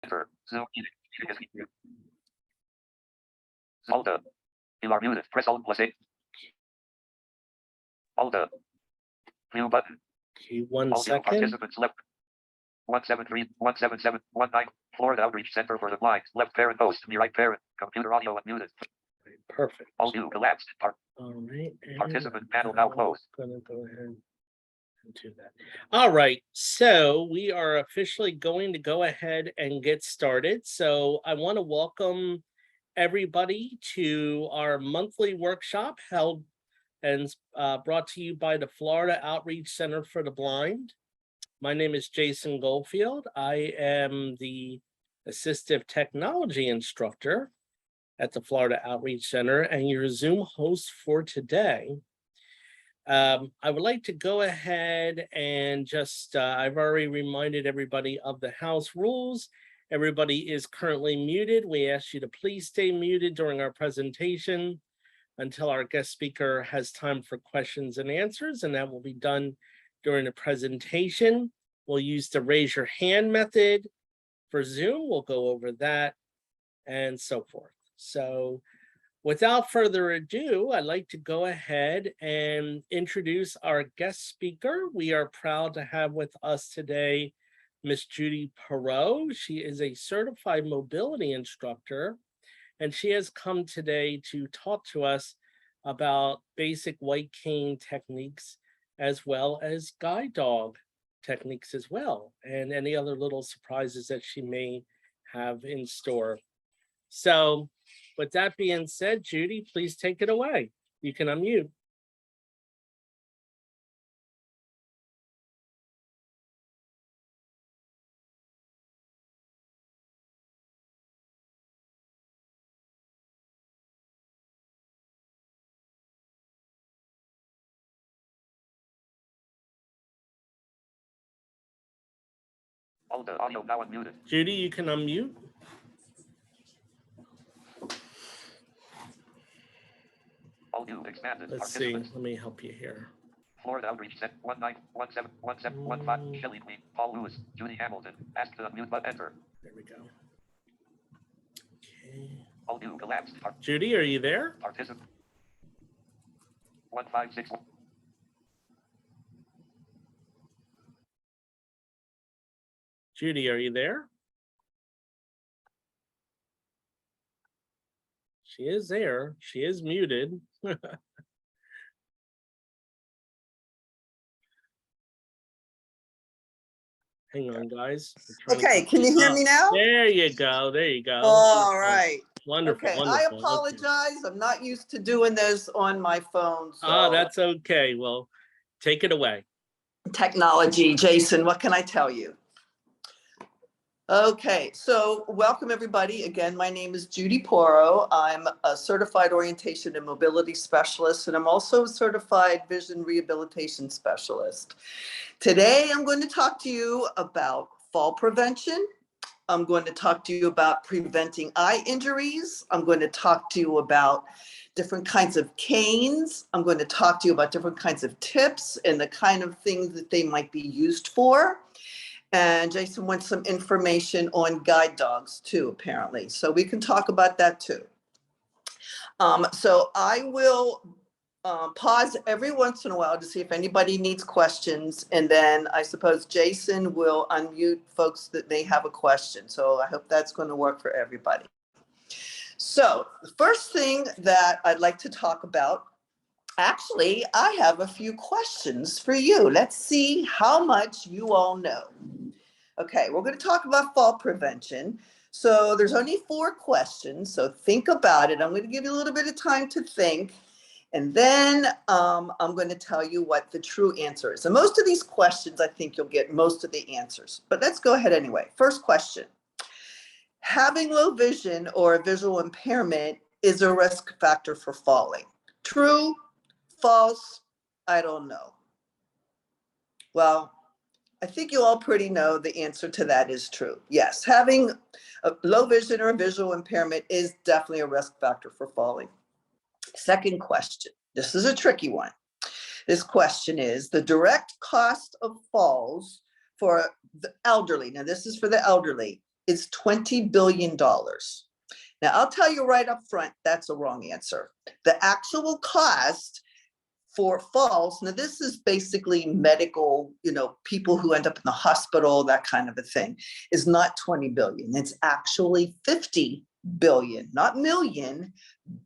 Enter. Zoom meeting. Alt. You are muted. Press Alt plus 8. Alt. View button. Okay, 1 All second. participants left. 173-177-19. Florida Outreach Center for the Blind. Left parent host. Me right parent. Computer audio unmuted. Perfect. All new collapsed. All right. Participant panel now closed. I'm gonna go ahead and do that. All right. So we are officially going to go ahead and get started. So I want to welcome everybody to our monthly workshop held and brought to you by the Florida Outreach Center for the Blind. My name is Jason Goldfield. I am the assistive technology instructor at the Florida Outreach Center and your Zoom host for today. I would like to go ahead and just, I've already reminded everybody of the house rules. Everybody is currently muted. We ask you to please stay muted during our presentation until our guest speaker has time for questions and answers, and that will be done during the presentation. We'll use the raise your hand method for Zoom. We'll go over that and so forth. So without further ado, I'd like to go ahead and introduce our guest speaker. We are proud to have with us today Miss Judy Perot. She is a certified mobility instructor, and she has come today to talk to us about basic white cane techniques as well as guide dog techniques as well, and any other little surprises that she may have in store. So with that being said, Judy, please take it away. You can unmute. All the audio now unmuted. Judy, you can unmute. All new expanded. Let's see. Let me help you here. Florida Outreach Center 19171715. Shelley Queen, Paul Lewis, Judy Hamilton. Ask to unmute but enter. There we go. Okay. All new collapsed. Judy, are you there? Participant 156. Judy, are you there? She is there. She is muted. Hang on, guys. Okay, can you hear me now? There you go. There you go. All right. Wonderful. Okay, wonderful. I apologize. I'm not used to doing this on my phone. So. Oh, that's okay. Well, take it away. Technology, Jason, what can I tell you? Okay, so welcome everybody. Again, my name is Judy Perot. I'm a certified orientation and mobility specialist, and I'm also a certified vision rehabilitation specialist. Today, I'm going to talk to you about fall prevention. I'm going to talk to you about preventing eye injuries. I'm going to talk to you about different kinds of canes. I'm going to talk to you about different kinds of tips and the kind of things that they might be used for. And Jason wants some information on guide dogs too, apparently. So we can talk about that too. So I will pause every once in a while to see if anybody needs questions. And then I suppose Jason will unmute folks that may have a question. So I hope that's going to work for everybody. So the first thing that I'd like to talk about, actually, I have a few questions for you. Let's see how much you all know. Okay, we're going to talk about fall prevention. So there's only 4 questions, so think about it. I'm going to give you a little bit of time to think, and then I'm going to tell you what the true answer is. And most of these questions, I think you'll get most of the answers, but let's go ahead anyway. First question. Having low vision or a visual impairment is a risk factor for falling. True? False? I don't know. Well, I think you all pretty know the answer to that is true. Yes, having a low vision or a visual impairment is definitely a risk factor for falling. Second question. This is a tricky one. This question is the direct cost of falls for the elderly. Now, this is for the elderly. is $20 billion. Now, I'll tell you right up front, that's a wrong answer. The actual cost for falls, now this is basically medical, people who end up in the hospital, that kind of a thing, is not 20 billion. It's actually 50 billion, not million,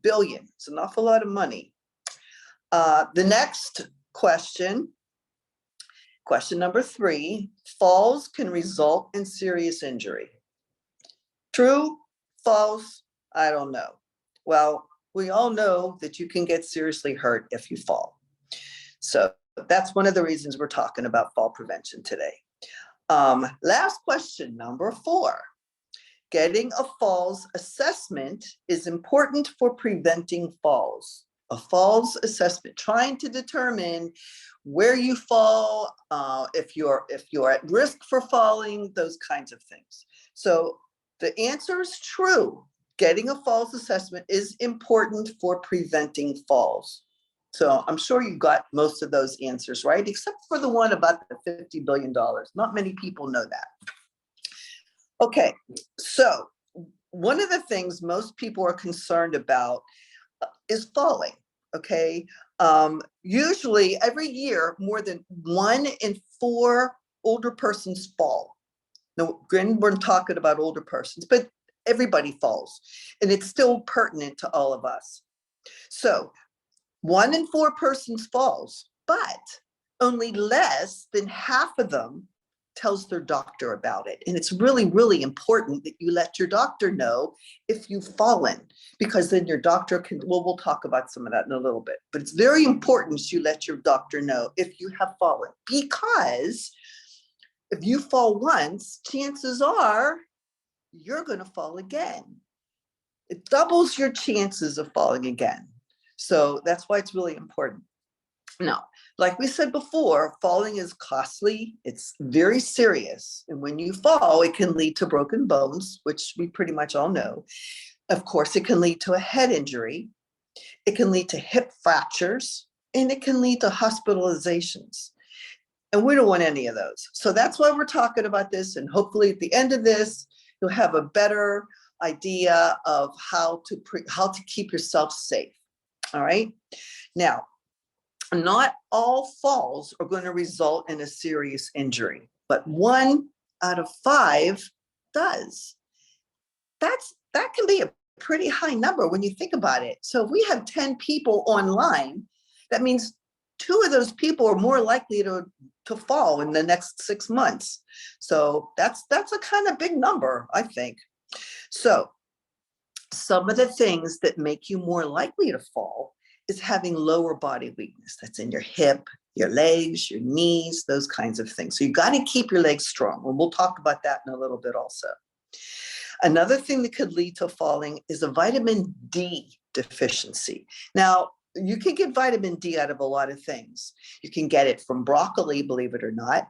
billion. It's an awful lot of money. The next question number 3, falls can result in serious injury. True, false, I don't know. Well, we all know that you can get seriously hurt if you fall. So that's one of the reasons we're talking about fall prevention today. Last question, number 4. Getting a falls assessment is important for preventing falls. A falls assessment, trying to determine where you fall, if you're at risk for falling, those kinds of things. So the answer is true. Getting a falls assessment is important for preventing falls. So I'm sure you got most of those answers right, except for the one about the $50 billion. Not many people know that. Okay, so one of the things most people are concerned about is falling, okay? Usually every year, more than 1 in 4 older persons fall. Now, granted, we're talking about older persons, but everybody falls, and it's still pertinent to all of us. So 1 in 4 persons falls, but only less than half of them tells their doctor about it. And it's really, really important that you let your doctor know if you've fallen, because then your doctor can, well, we'll talk about some of that in a little bit, but it's very important you let your doctor know if you have fallen, because if you fall once, chances are you're going to fall again. It doubles your chances of falling again. So that's why it's really important. Now, like we said before, falling is costly. It's very serious. And when you fall, it can lead to broken bones, which we pretty much all know. Of course, it can lead to a head injury. It can lead to hip fractures, and it can lead to hospitalizations. And we don't want any of those. So that's why we're talking about this. And hopefully at the end of this, you'll have a better idea of how to keep yourself safe. All right. Now, not all falls are going to result in a serious injury, but 1 out of 5 does. That can be a pretty high number when you think about it. So if we have 10 people online, that means 2 of those people are more likely to fall in the next 6 months. So that's a kind of big number, I think. So some of the things that make you more likely to fall is having lower body weakness. That's in your hip, your legs, your knees, those kinds of things. So you got to keep your legs strong. And we'll talk about that in a little bit also. Another thing that could lead to falling is a vitamin D deficiency. Now, you can get vitamin D out of a lot of things. You can get it from broccoli, believe it or not.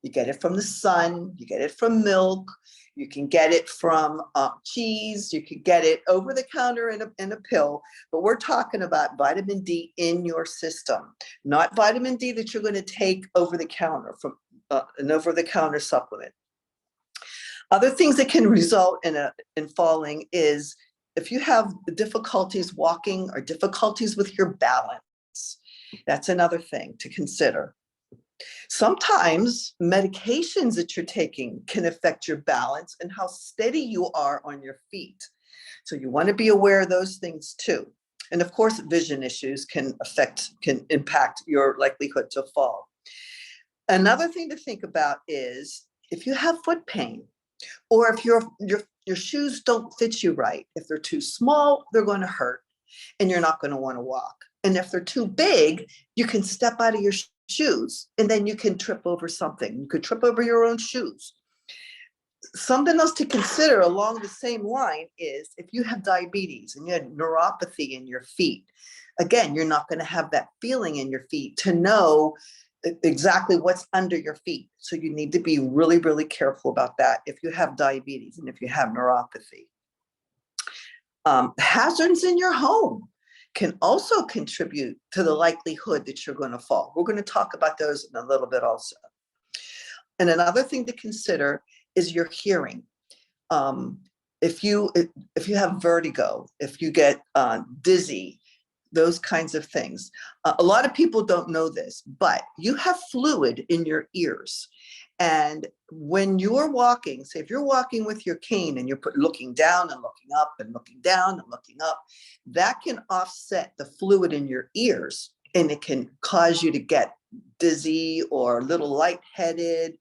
You get it from the sun. You get it from milk. You can get it from cheese. You can get it over the counter in a pill. But we're talking about vitamin D in your system, not vitamin D that you're going to take over the counter from an over-the-counter supplement. Other things that can result in falling is if you have difficulties walking or difficulties with your balance. That's another thing to consider. Sometimes medications that you're taking can affect your balance and how steady you are on your feet. So you want to be aware of those things too. And of course, vision issues can impact your likelihood to fall. Another thing to think about is if you have foot pain, or if your shoes don't fit you right. If they're too small, they're going to hurt and you're not going to want to walk. And if they're too big, you can step out of your shoes and then you can trip over something. You could trip over your own shoes. Something else to consider along the same line is if you have diabetes and you have neuropathy in your feet, again, you're not going to have that feeling in your feet to know exactly what's under your feet. So you need to be really, really careful about that if you have diabetes and if you have neuropathy. Hazards in your home can also contribute to the likelihood that you're going to fall. We're going to talk about those in a little bit also. And another thing to consider is your hearing. if you have vertigo, if you get dizzy, those kinds of things. A lot of people don't know this, but you have fluid in your ears. And when you're walking, say if you're walking with your cane and you're looking down and looking up and looking down and looking up, that can offset the fluid in your ears, and it can cause you to get dizzy or a little lightheaded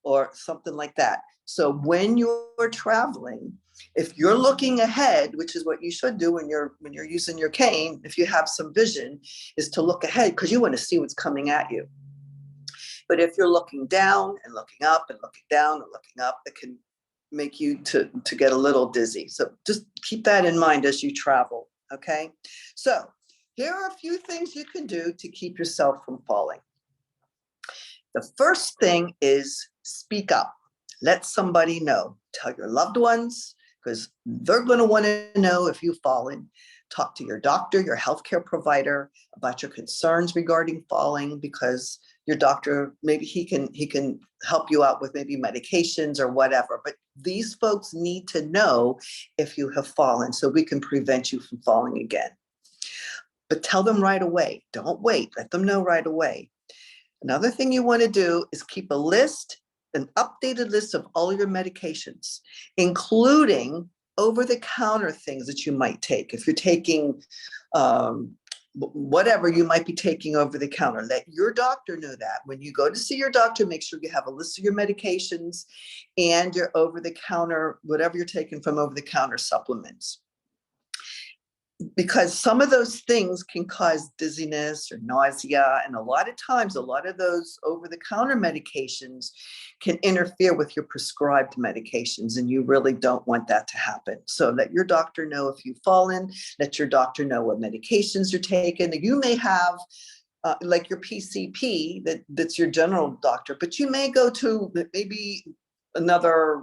or something like that. So when you're traveling, if you're looking ahead, which is what you should do when you're using your cane, if you have some vision, is to look ahead because you want to see what's coming at you. But if you're looking down and looking up and looking down and looking up, it can make you to get a little dizzy. So just keep that in mind as you travel, okay? So here are a few things you can do to keep yourself from falling. The first thing is speak up. Let somebody know. Tell your loved ones, because they're going to want to know if you've fallen. Talk to your doctor, your healthcare provider about your concerns regarding falling, because your doctor, maybe he can help you out with maybe medications or whatever. But these folks need to know if you have fallen so we can prevent you from falling again. But tell them right away. Don't wait. Let them know right away. Another thing you want to do is keep a list, an updated list of all your medications, including over-the-counter things that you might take. If you're taking whatever you might be taking over the counter, let your doctor know that. When you go to see your doctor, make sure you have a list of your medications and your over-the-counter, whatever you're taking from over-the-counter supplements. Because some of those things can cause dizziness or nausea. And a lot of times, a lot of those over-the-counter medications can interfere with your prescribed medications, and you really don't want that to happen. So let your doctor know if you've fallen, let your doctor know what medications you're taking. You may have like your PCP, that's your general doctor, but you may go to maybe another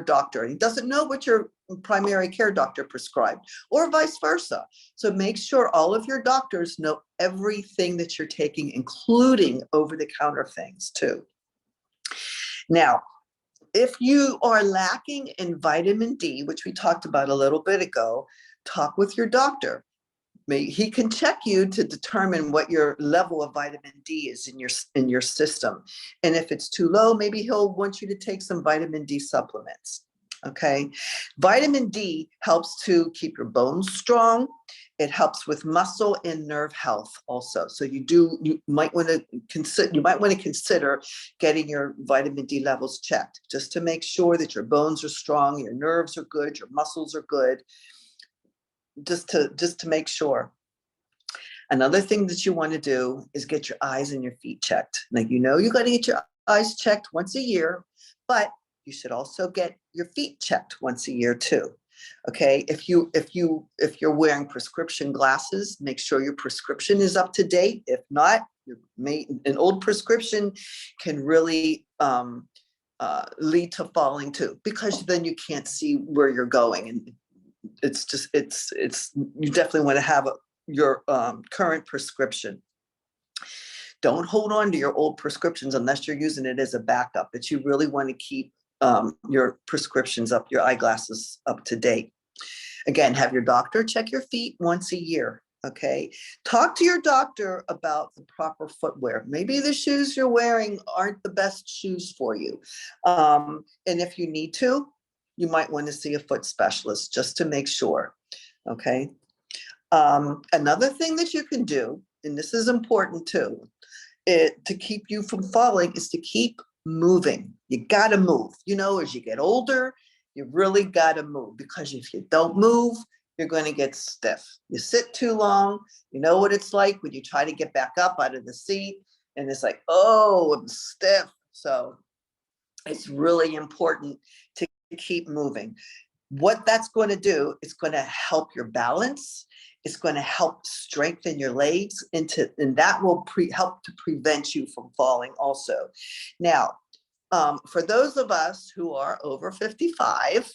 doctor. He doesn't know what your primary care doctor prescribed, or vice versa. So make sure all of your doctors know everything that you're taking, including over-the-counter things too. Now, if you are lacking in vitamin D, which we talked about a little bit ago, talk with your doctor. He can check you to determine what your level of vitamin D is in your system. And if it's too low, maybe he'll want you to take some vitamin D supplements. Okay. Vitamin D helps to keep your bones strong. It helps with muscle and nerve health also. So you might want to consider getting your vitamin D levels checked, just to make sure that your bones are strong, your nerves are good, your muscles are good. Just to make sure. Another thing that you want to do is get your eyes and your feet checked. Like, you got to get your eyes checked once a year, but you should also get your feet checked once a year too. Okay, if you're wearing prescription glasses, make sure your prescription is up to date. If not, an old prescription can really lead to falling too, because then you can't see where you're going, and you definitely want to have your current prescription. Don't hold on to your old prescriptions unless you're using it as a backup, but you really want to keep your prescriptions up, your eyeglasses up to date. Again, have your doctor check your feet once a year. Okay. Talk to your doctor about the proper footwear. Maybe the shoes you're wearing aren't the best shoes for you. And if you need to, you might want to see a foot specialist just to make sure. Okay. Another thing that you can do, and this is important too, to keep you from falling, is to keep moving. You got to move. As you get older, you really got to move, because if you don't move, you're going to get stiff. You sit too long. You know what it's like when you try to get back up out of the seat and it's like, oh, I'm stiff. So it's really important to keep moving. What that's going to do, it's going to help your balance. It's going to help strengthen your legs, and that will help to prevent you from falling also. Now, for those of us who are over 55,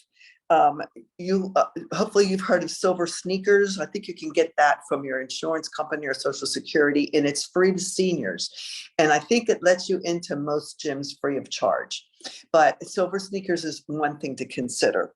Hopefully you've heard of Silver Sneakers. I think you can get that from your insurance company or Social Security, and it's free to seniors. And I think it lets you into most gyms free of charge. But Silver Sneakers is one thing to consider.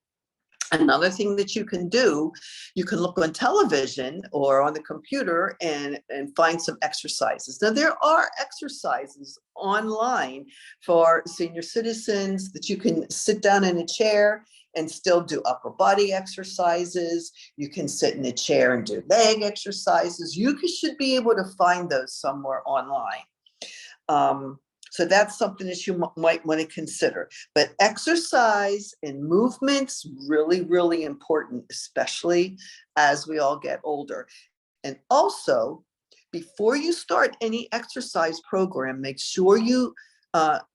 Another thing that you can do, you can look on television or on the computer and find some exercises. Now, there are exercises online for senior citizens that you can sit down in a chair and still do upper body exercises. You can sit in a chair and do leg exercises. You should be able to find those somewhere online. So that's something that you might want to consider. But exercise and movement's really, really important, especially as we all get older. And also, before you start any exercise program, make sure you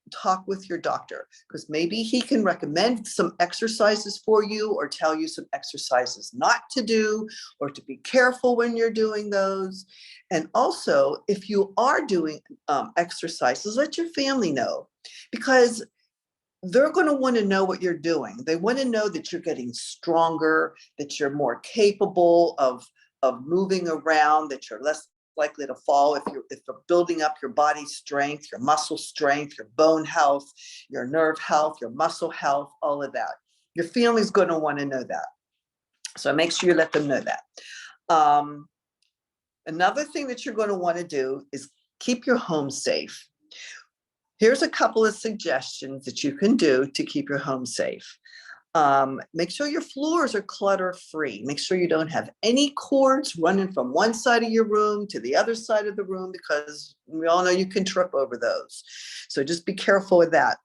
talk with your doctor, because maybe he can recommend some exercises for you or tell you some exercises not to do or to be careful when you're doing those. And also, if you are doing exercises, let your family know, because they're going to want to know what you're doing. They want to know that you're getting stronger, that you're more capable of moving around, that you're less likely to fall if you're building up your body strength, your muscle strength, your bone health, your nerve health, your muscle health, all of that. Your family's going to want to know that. So make sure you let them know that. Another thing that you're going to want to do is keep your home safe. Here's a couple of suggestions that you can do to keep your home safe. Make sure your floors are clutter-free. Make sure you don't have any cords running from one side of your room to the other side of the room, because we all know you can trip over those. So just be careful with that.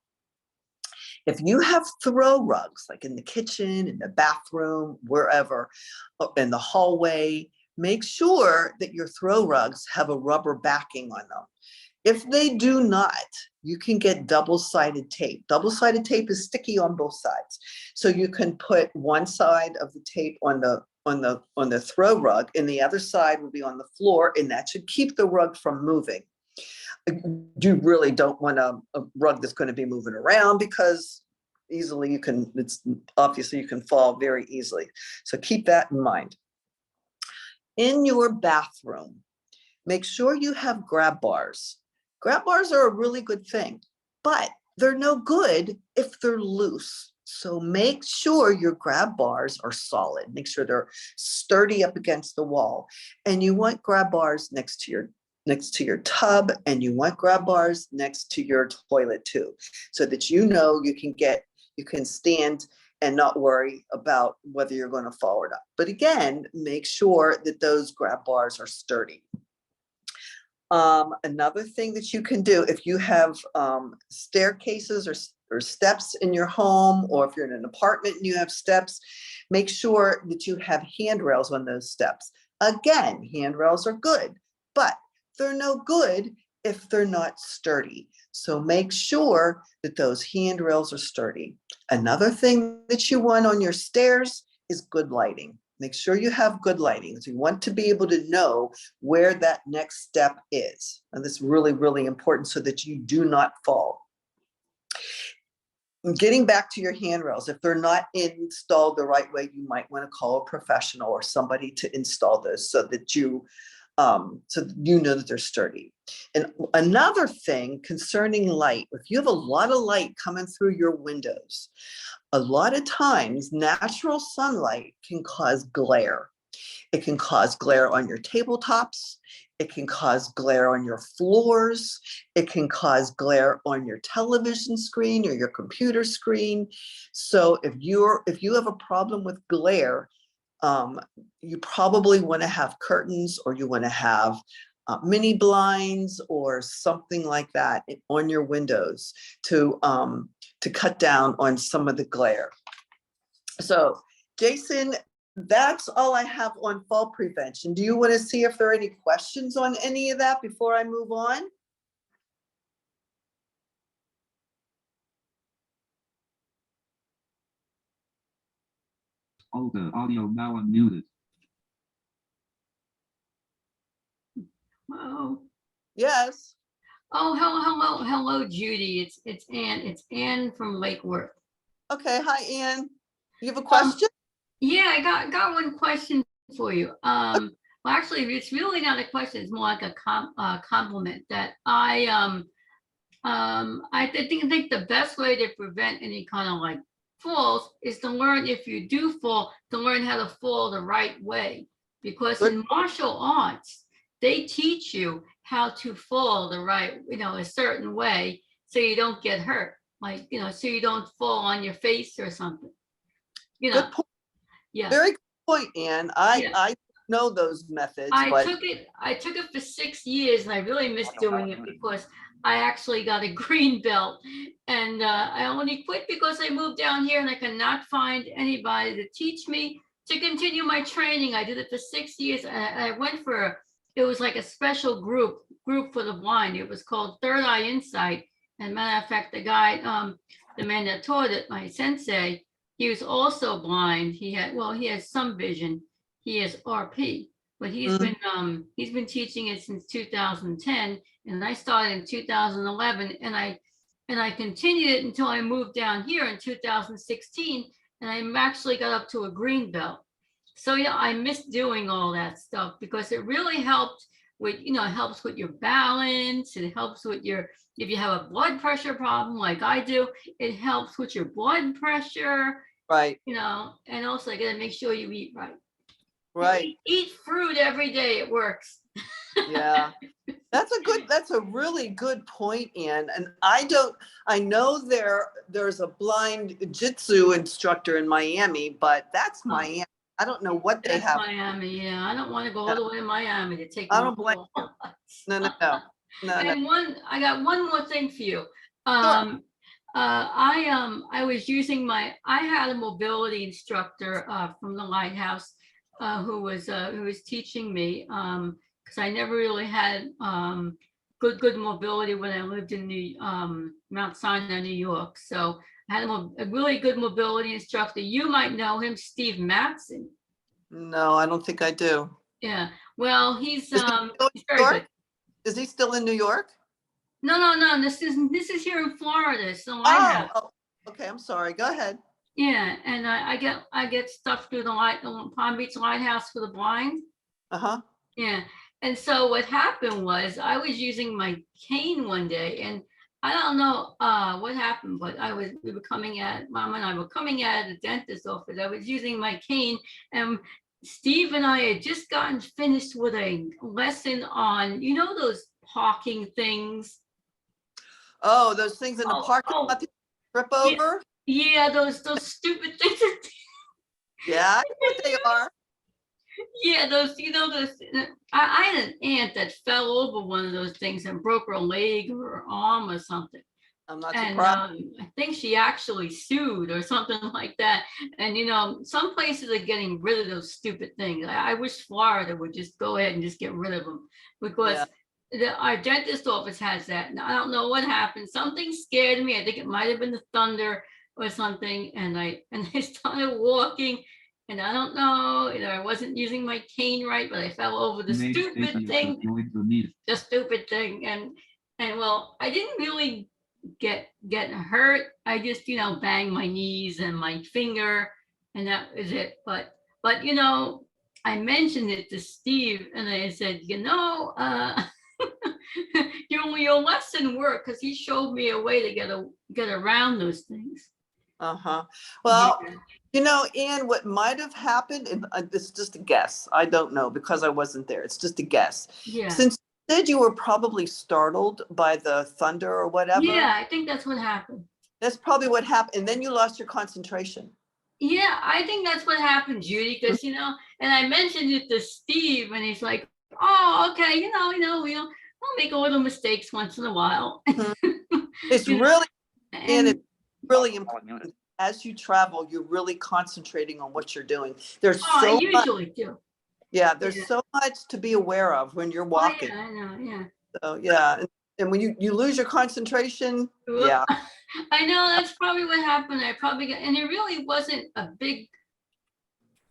If you have throw rugs, like in the kitchen, in the bathroom, wherever, in the hallway, make sure that your throw rugs have a rubber backing on them. If they do not, you can get double-sided tape. Double-sided tape is sticky on both sides. So you can put one side of the tape on the throw rug, and the other side will be on the floor, and that should keep the rug from moving. You really don't want a rug that's going to be moving around, because easily you can fall very easily. So keep that in mind. In your bathroom, make sure you have grab bars. Grab bars are a really good thing, but they're no good if they're loose. So make sure your grab bars are solid. Make sure they're sturdy up against the wall. And you want grab bars next to your tub, and you want grab bars next to your toilet too, so that you know you can stand and not worry about whether you're going to fall or not. But again, make sure that those grab bars are sturdy. Another thing that you can do, if you have staircases or steps in your home, or if you're in an apartment and you have steps, make sure that you have handrails on those steps. Again, handrails are good, but they're no good if they're not sturdy. So make sure that those handrails are sturdy. Another thing that you want on your stairs is good lighting. Make sure you have good lighting. So you want to be able to know where that next step is. And this is really, really important so that you do not fall. Getting back to your handrails, if they're not installed the right way, you might want to call a professional or somebody to install those, so that you know that they're sturdy. And another thing concerning light, if you have a lot of light coming through your windows, a lot of times natural sunlight can cause glare. It can cause glare on your tabletops. It can cause glare on your floors. It can cause glare on your television screen or your computer screen. So if you have a problem with glare, you probably want to have curtains, or you want to have mini blinds or something like that on your windows to cut down on some of the glare. So Jason, that's all I have on fall prevention. Do you want to see if there are any questions on any of that before I move on? Olga, audio now unmuted. Hello. Yes. Oh, hello, Judy. It's Ann. It's Ann from Lake Worth. Okay. Hi, Ann. You have a question? Yeah, I got one question for you. Well, actually, it's really not a question. It's more like a compliment that I think the best way to prevent any kind of like falls is to learn, if you do fall, to learn how to fall the right way. Because Good. in martial arts, they teach you how to fall the right, a certain way so you don't get hurt. Like, so you don't fall on your face or something. Good point. Yeah. Very good point, Ann. Yeah. I know those methods, I but took it for 6 years, and I really missed doing it because I actually got a green belt, and I only quit because I moved down here and I could not find anybody to teach me to continue my training. I did it for 6 years, and I went for it was like a special group for the blind. It was called Third Eye Insight. And matter of fact, the man that taught it, my sensei, he was also blind. He has some vision. He has RP, but he's been teaching it since 2010, and I started in 2011, and I continued it until I moved down here in 2016, and I actually got up to a green belt. So yeah, I miss doing all that stuff because it really helped with, it helps with your balance. It helps with if you have a blood pressure problem like I do, it helps with your blood pressure, right, and also I gotta make sure you eat right. right. Eat fruit every day. It works. Yeah. That's a really good point, Ann. And I know there's a blind jiu-jitsu instructor in Miami, but that's Miami. I don't know what they That's have. Miami, yeah. I don't want to go all the way to Miami to take. I don't blame you. No. I got one more thing for you. Sure. I was using I had a mobility instructor from the Lighthouse who was teaching me because I never really had good mobility when I lived in Mount Sinai, New York. So I had a really good mobility instructor. You might know him, Steve Matson. No, I don't think I do. Yeah. Well, he's Is he still in he's New very York? good. Is he still in New York? No. This is here in Florida. It's the Lighthouse. Oh, okay. I'm sorry. Go ahead. Yeah, and I get stuff through the Palm Beach Lighthouse for the blind. Uh-huh. Yeah. And so what happened was I was using my cane one day, and I don't know what happened, but Mom and I were coming out of the dentist's office. I was using my cane, and Steve and I had just gotten finished with a lesson on, those parking things. Oh, those things in the parking lot that trip over? Yeah, those stupid things. Yeah, I know what they are. Yeah, those, I had an aunt that fell over one of those things and broke her leg or her arm or something. I'm not And surprised. I think she actually sued or something like that. And, some places are getting rid of those stupid things. I wish Florida would just go ahead and just get rid of them because our dentist office has that. And I don't know what happened. Something scared me. I think it might have been the thunder or something. And I started walking. And I don't know, I wasn't using my cane right, but I fell over the stupid thing. The stupid thing. And well, I didn't really get hurt. I just, banged my knees and my finger, and that was it. But I mentioned it to Steve, and I said, your lesson worked because he showed me a way to get around those things. Uh-huh. Well, Yeah. Ann, what might have happened, and it's just a guess. I don't know because I wasn't there. It's just a guess. Yeah. Since you said you were probably startled by the thunder or whatever. Yeah, I think that's what happened. That's probably what happened. And then you lost your concentration. Yeah, I think that's what happened, Judy, because, and I mentioned it to Steve, and he's like, oh, okay, we'll make a little mistakes once in a while. It's really, and it's really Oh, important. As you travel, you're really concentrating on what you're doing. There's I so much. usually do. Yeah, there's so much to be aware of when you're walking. Oh, yeah, I know, yeah. So yeah, and when you lose your concentration, yeah. I know that's probably what happened. I probably got, and it really wasn't a big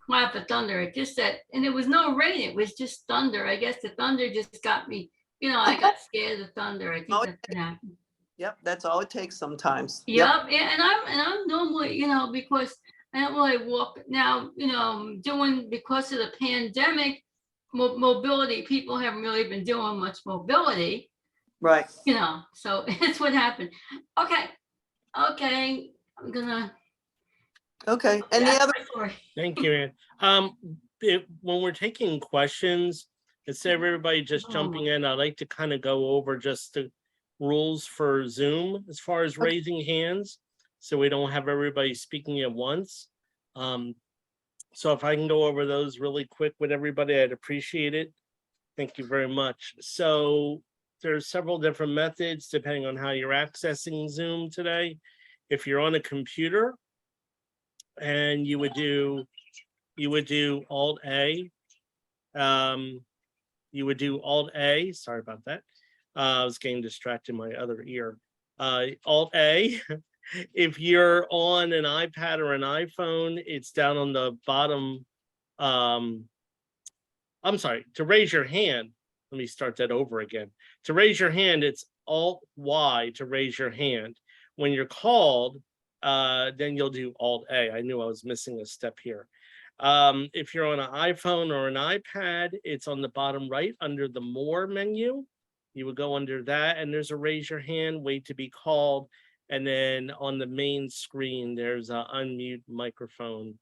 clap of thunder. It just said, and it was no rain. It was just thunder. I guess the thunder just got me. I got scared of the thunder. I think that's what happened. Yep, that's all it takes sometimes. Yep. And I'm normally, because I don't really walk now, doing because of the pandemic, mobility, people haven't really been doing much mobility, Right. so it's what happened. Okay, I'm gonna. Okay. Any that's other? my story. Thank you, Ann. When we're taking questions, instead of everybody just jumping in, I'd like to kind of go over just the rules for Zoom as far as Okay. raising hands, so we don't have everybody speaking at once. So if I can go over those really quick with everybody, I'd appreciate it. Thank you very much. So there's several different methods depending on how you're accessing Zoom today. If you're on a computer, and you would do Alt A. You would do Alt A. Sorry about that. I was getting distracted in my other ear. Alt A. If you're on an iPad or an iPhone, it's down on the bottom. I'm sorry, to raise your hand. Let me start that over again. To raise your hand, it's Alt Y to raise your hand. When you're called, then you'll do Alt A. I knew I was missing a step here. If you're on an iPhone or an iPad, it's on the bottom right under the More menu. You would go under that, and there's a raise your hand, wait to be called. And then on the main screen, there's an unmute microphone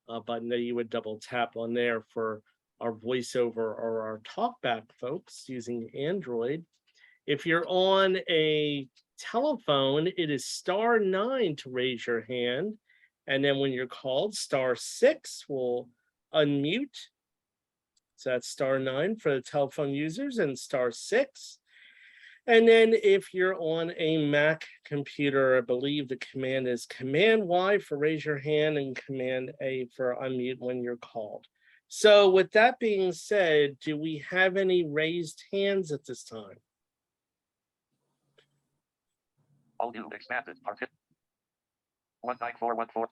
button that you would double tap on there for our voiceover or our talkback folks using Android. If you're on a telephone, it is *9 to raise your hand. And then when you're called, *6 will unmute. So that's *9 for the telephone users and *6. And then if you're on a Mac computer, I believe the command is Command Y for raise your hand and Command A for unmute when you're called. So with that being said, do we have any raised hands at this time? All new expanded. 19414.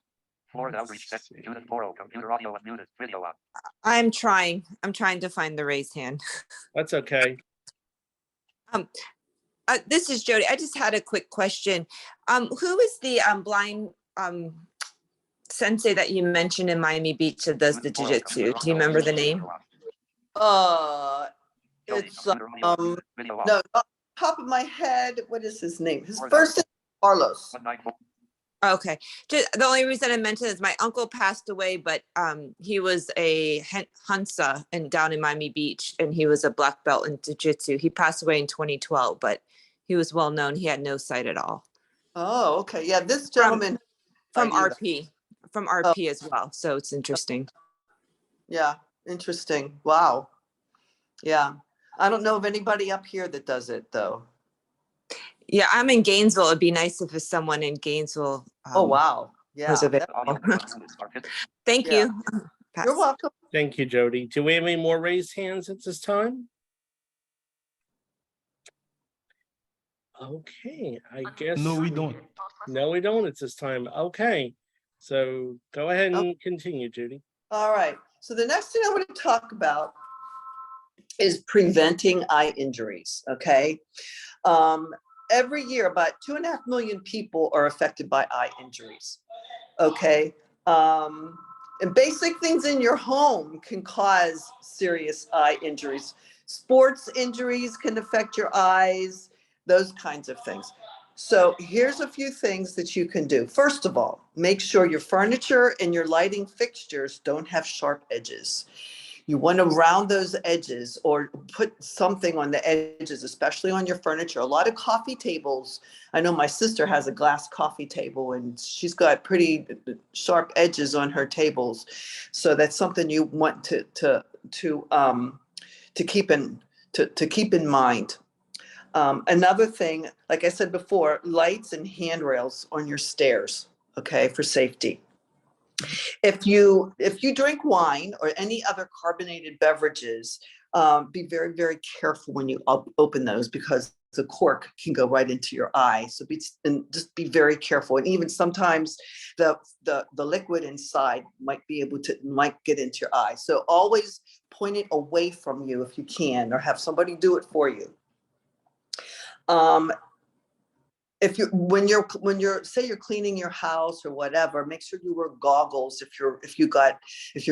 Florida outreach set. Judith Poro. Computer audio unmuted. Video on. I'm trying to find the raised hand. That's okay. This is Jody. I just had a quick question. Who is the blind sensei that you mentioned in Miami Beach that does the jiu-jitsu? Do you remember the name? It's Video on. no, off the top of my head, what is his name? His first name is Carlos. 194. Okay. Just, the only reason I mentioned is my uncle passed away, but he was a Hansa and down in Miami Beach, and he was a black belt in jiu-jitsu. He passed away in 2012, but he was well known. He had no sight at all. Oh, okay. Yeah, this gentleman From I knew that. RP as well. So it's interesting. Yeah, interesting. Wow. Yeah. I don't know of anybody up here that does it though. Yeah, I'm in Gainesville. It'd be nice if it's someone in Gainesville. Oh, wow. Yeah. was available. Audio unmuted. Market. Thank Yeah. you. Pass. You're welcome. Thank you, Jody. Do we have any more raised hands at this time? Okay, I guess. No, we don't. No, we don't at this time. Okay, so go ahead and continue, Judy. All right. So the next thing I want to talk about is preventing eye injuries. Okay. Every year, about 2.5 million people are affected by eye injuries. Okay. And basic things in your home can cause serious eye injuries. Sports injuries can affect your eyes, those kinds of things. So here's a few things that you can do. First of all, make sure your furniture and your lighting fixtures don't have sharp edges. You want to round those edges or put something on the edges, especially on your furniture. A lot of coffee tables. I know my sister has a glass coffee table and she's got pretty sharp edges on her tables. So that's something you want to keep in mind. Another thing, like I said before, lights and handrails on your stairs, okay, for safety. If you drink wine or any other carbonated beverages, be very, very careful when you open those because the cork can go right into your eye. So just be very careful. And even sometimes the liquid inside might get into your eye. So always point it away from you if you can, or have somebody do it for you. if you, when you're, say you're cleaning your house or whatever, make sure you wear goggles if you're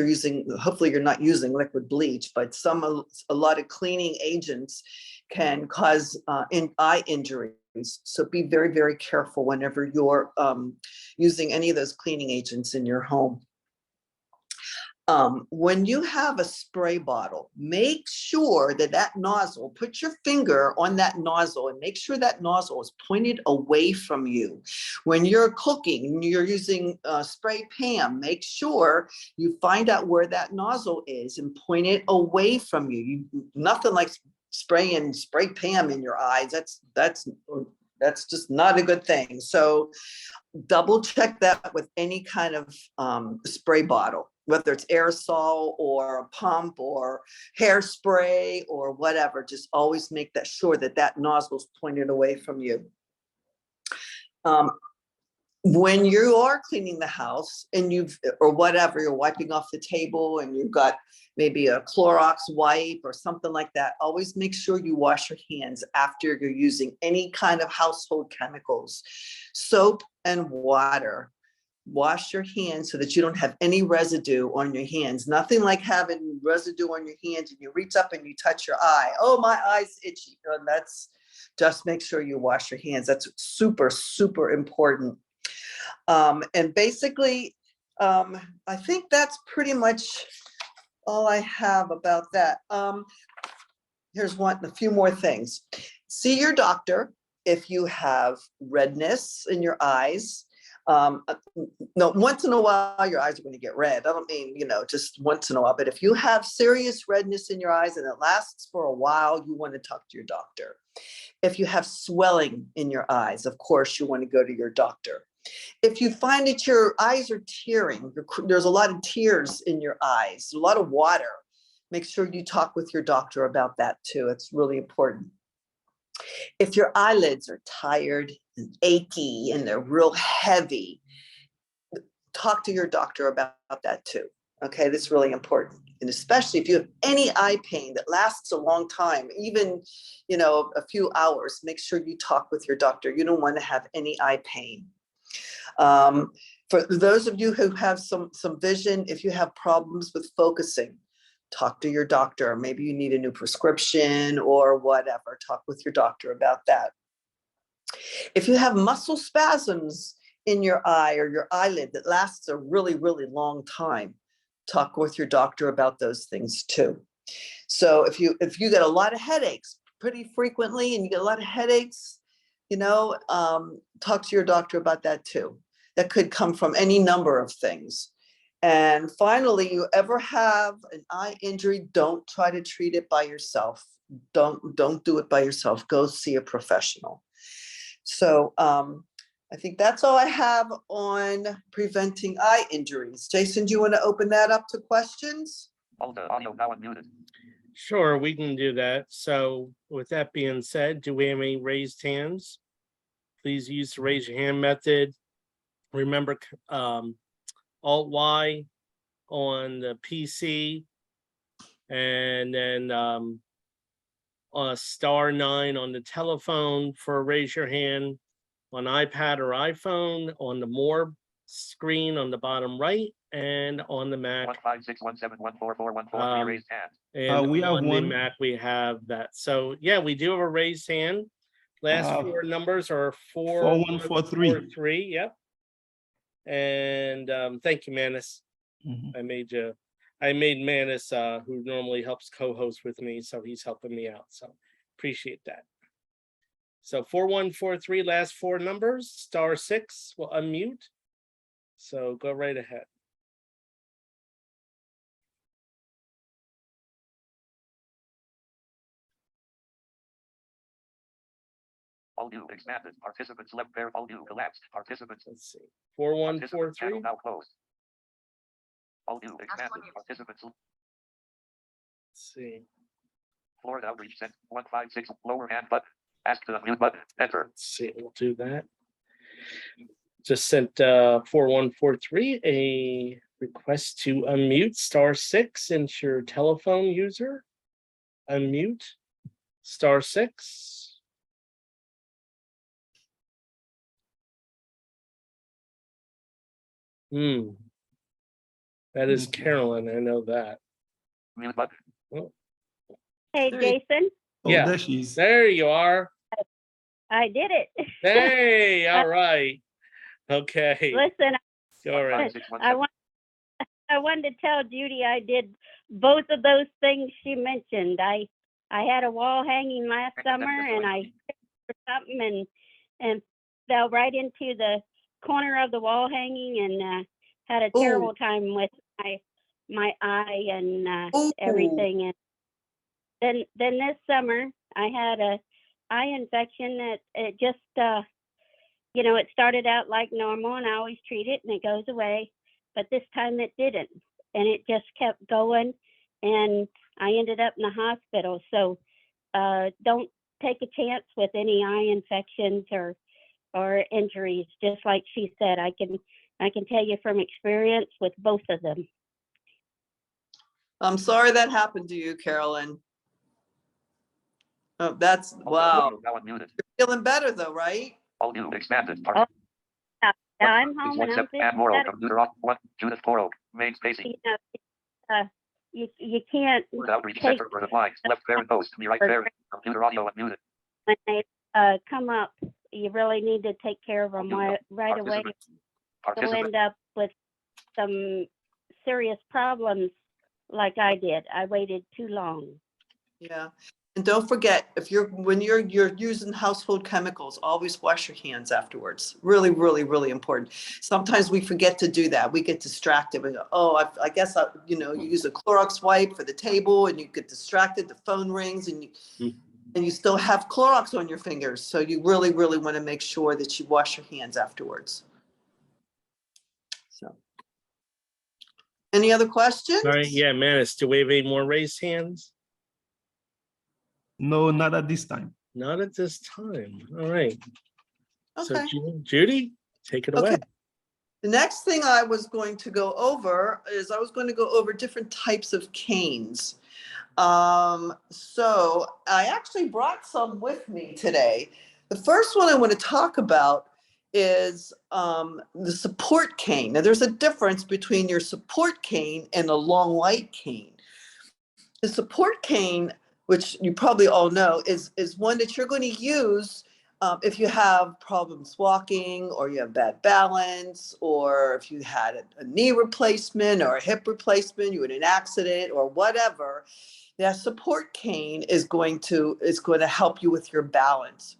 using, hopefully you're not using liquid bleach, but a lot of cleaning agents can cause eye injuries. So be very, very careful whenever you're using any of those cleaning agents in your home. When you have a spray bottle, make sure that nozzle, put your finger on that nozzle and make sure that nozzle is pointed away from you. When you're cooking and you're using spray pan, make sure you find out where that nozzle is and point it away from you. Nothing like spraying spray pan in your eyes. That's just not a good thing. So double check that with any kind of spray bottle, whether it's aerosol or a pump or hairspray or whatever. Just always make that sure that nozzle is pointed away from you. When you are cleaning the house and or whatever, you're wiping off the table and you've got maybe a Clorox wipe or something like that, always make sure you wash your hands after you're using any kind of household chemicals, soap and water. Wash your hands so that you don't have any residue on your hands. Nothing like having residue on your hands and you reach up and you touch your eye. Oh, my eye's itchy. And that's just make sure you wash your hands. That's super, super important. And basically, I think that's pretty much all I have about that. Here's a few more things. See your doctor if you have redness in your eyes. No, once in a while, your eyes are going to get red. I don't mean, just once in a while, but if you have serious redness in your eyes and it lasts for a while, you want to talk to your doctor. If you have swelling in your eyes, of course, you want to go to your doctor. If you find that your eyes are tearing, there's a lot of tears in your eyes, a lot of water, make sure you talk with your doctor about that too. It's really important. If your eyelids are tired and achy and they're real heavy, talk to your doctor about that too. Okay, that's really important. And especially if you have any eye pain that lasts a long time, even, a few hours, make sure you talk with your doctor. You don't want to have any eye pain. For those of you who have some vision, if you have problems with focusing, talk to your doctor. Maybe you need a new prescription or whatever. Talk with your doctor about that. If you have muscle spasms in your eye or your eyelid that lasts a really, really long time, talk with your doctor about those things too. So if you get a lot of headaches pretty frequently and you get a lot of headaches, talk to your doctor about that too. That could come from any number of things. And finally, you ever have an eye injury, don't try to treat it by yourself. Don't do it by yourself. Go see a professional. So I think that's all I have on preventing eye injuries. Jason, do you want to open that up to questions? Hold the audio now unmuted. Sure, we can do that. So with that being said, do we have any raised hands? Please use the raise your hand method. Remember, Alt-Y on the PC, and then *9 on the telephone for raise your hand, on iPad or iPhone, on the more screen on the bottom right, and on the Mac. 15617144143 raised hand. And We have on the one. Mac, we have that. So yeah, we do have a raised hand. Last four numbers are 4143. Yep. And thank you, Manus. Mhm. I made Manus, who normally helps co-host with me, so he's helping me out. So appreciate that. So 4143, last four numbers, *6 will unmute. So go right ahead. All new expanded. Participants left pair. All new collapsed. Participants. Let's see. Participants 4143. channel now closed. All new expanded. Participants. Let's see. Florida outreach sent 156 lower hand button. Ask to unmute button. Enter. Let's see. We'll do that. Just sent 4143 a request to unmute *6 into your telephone user. Unmute *6. Hmm. That is Okay. Carolyn, I know that. Mute button. Hey, There you- Jason, Oh, Yeah. there she is. There you are. I did it. Hey, all right. Okay, Listen, all right. 15617. I wanted to tell Judy I did both of those things she mentioned. I had a wall hanging last summer and I for something and fell right into the corner of the wall hanging and had a Ooh. terrible time with my eye and Ooh. everything. And then this summer I had a eye infection that it just it started out like normal and I always treat it and it goes away, but this time it didn't, and it just kept going, and I ended up in the hospital. So don't take a chance with any eye infections or injuries. Just like she said, I can tell you from experience with both of them. I'm sorry that happened to you, Carolyn. Oh, that's, wow. Now unmuted. Feeling better though, right? All new expanded. Oh, Now I'm home and I'm WhatsApp feeling and more better. computer off. One Judith Toro. Main spacing. You know, you can't Word outreach take center for the lines. Left parent post. Me right for parent. Computer audio unmuted. when they come up. You really need to take care of them right away. Participant. You'll Participant. end up with some serious problems like I did. I waited too long. Yeah. And don't forget, when you're using household chemicals, always wash your hands afterwards. Really, really, really important. Sometimes we forget to do that. We get distracted. We go, oh, I guess you use a Clorox wipe for the table and you get distracted, the phone rings and you still have Clorox on your fingers. So you really, really want to make sure that you wash your hands afterwards. So, any other questions? All right, yeah, Manis, do we have any more raised hands? No, not at this time. Not at this time. All right. So Okay. Judy, take it away. Okay. The next thing I was going to go over is I was going to go over different types of canes. So I actually brought some with me today. The first one I want to talk about is the support cane. Now there's a difference between your support cane and a long white cane. The support cane, which you probably all know, is one that you're going to use if you have problems walking or you have bad balance, or if you had a knee replacement or a hip replacement, you had an accident or whatever. That support cane is going to help you with your balance.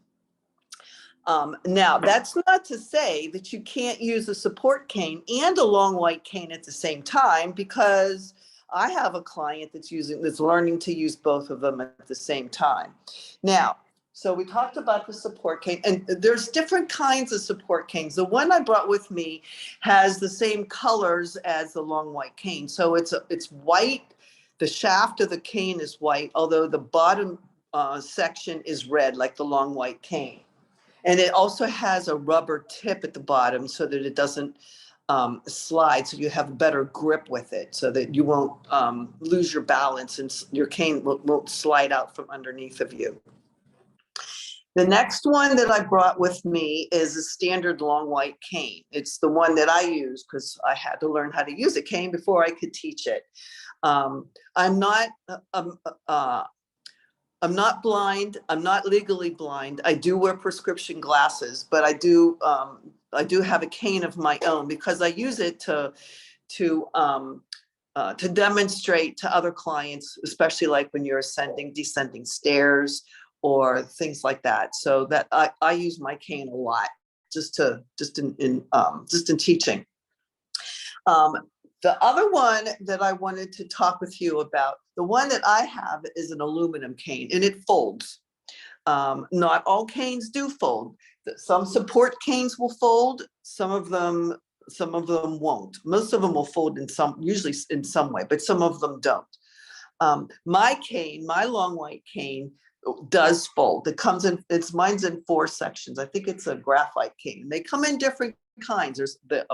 Now, that's not to say that you can't use a support cane and a long white cane at the same time, because I have a client that's learning to use both of them at the same time. Now, so we talked about the support cane, and there's different kinds of support canes. The one I brought with me has the same colors as the long white cane. So it's white. The shaft of the cane is white, although the bottom section is red, like the long white cane. And it also has a rubber tip at the bottom so that it doesn't slide, so you have a better grip with it, so that you won't lose your balance and your cane won't slide out from underneath of you. The next one that I brought with me is a standard long white cane. It's the one that I use because I had to learn how to use a cane before I could teach it. I'm not blind. I'm not legally blind. I do wear prescription glasses, but I do have a cane of my own because I use it to demonstrate to other clients, especially like when you're descending stairs or things like that. So that I use my cane a lot, just in teaching. The other one that I wanted to talk with you about, the one that I have is an aluminum cane, and it folds. Not all canes do fold. Some support canes will fold. Some of them won't. Most of them will fold usually in some way, but some of them don't. My long white cane does fold. Mine's in 4 sections. I think it's a graphite cane. They come in different kinds.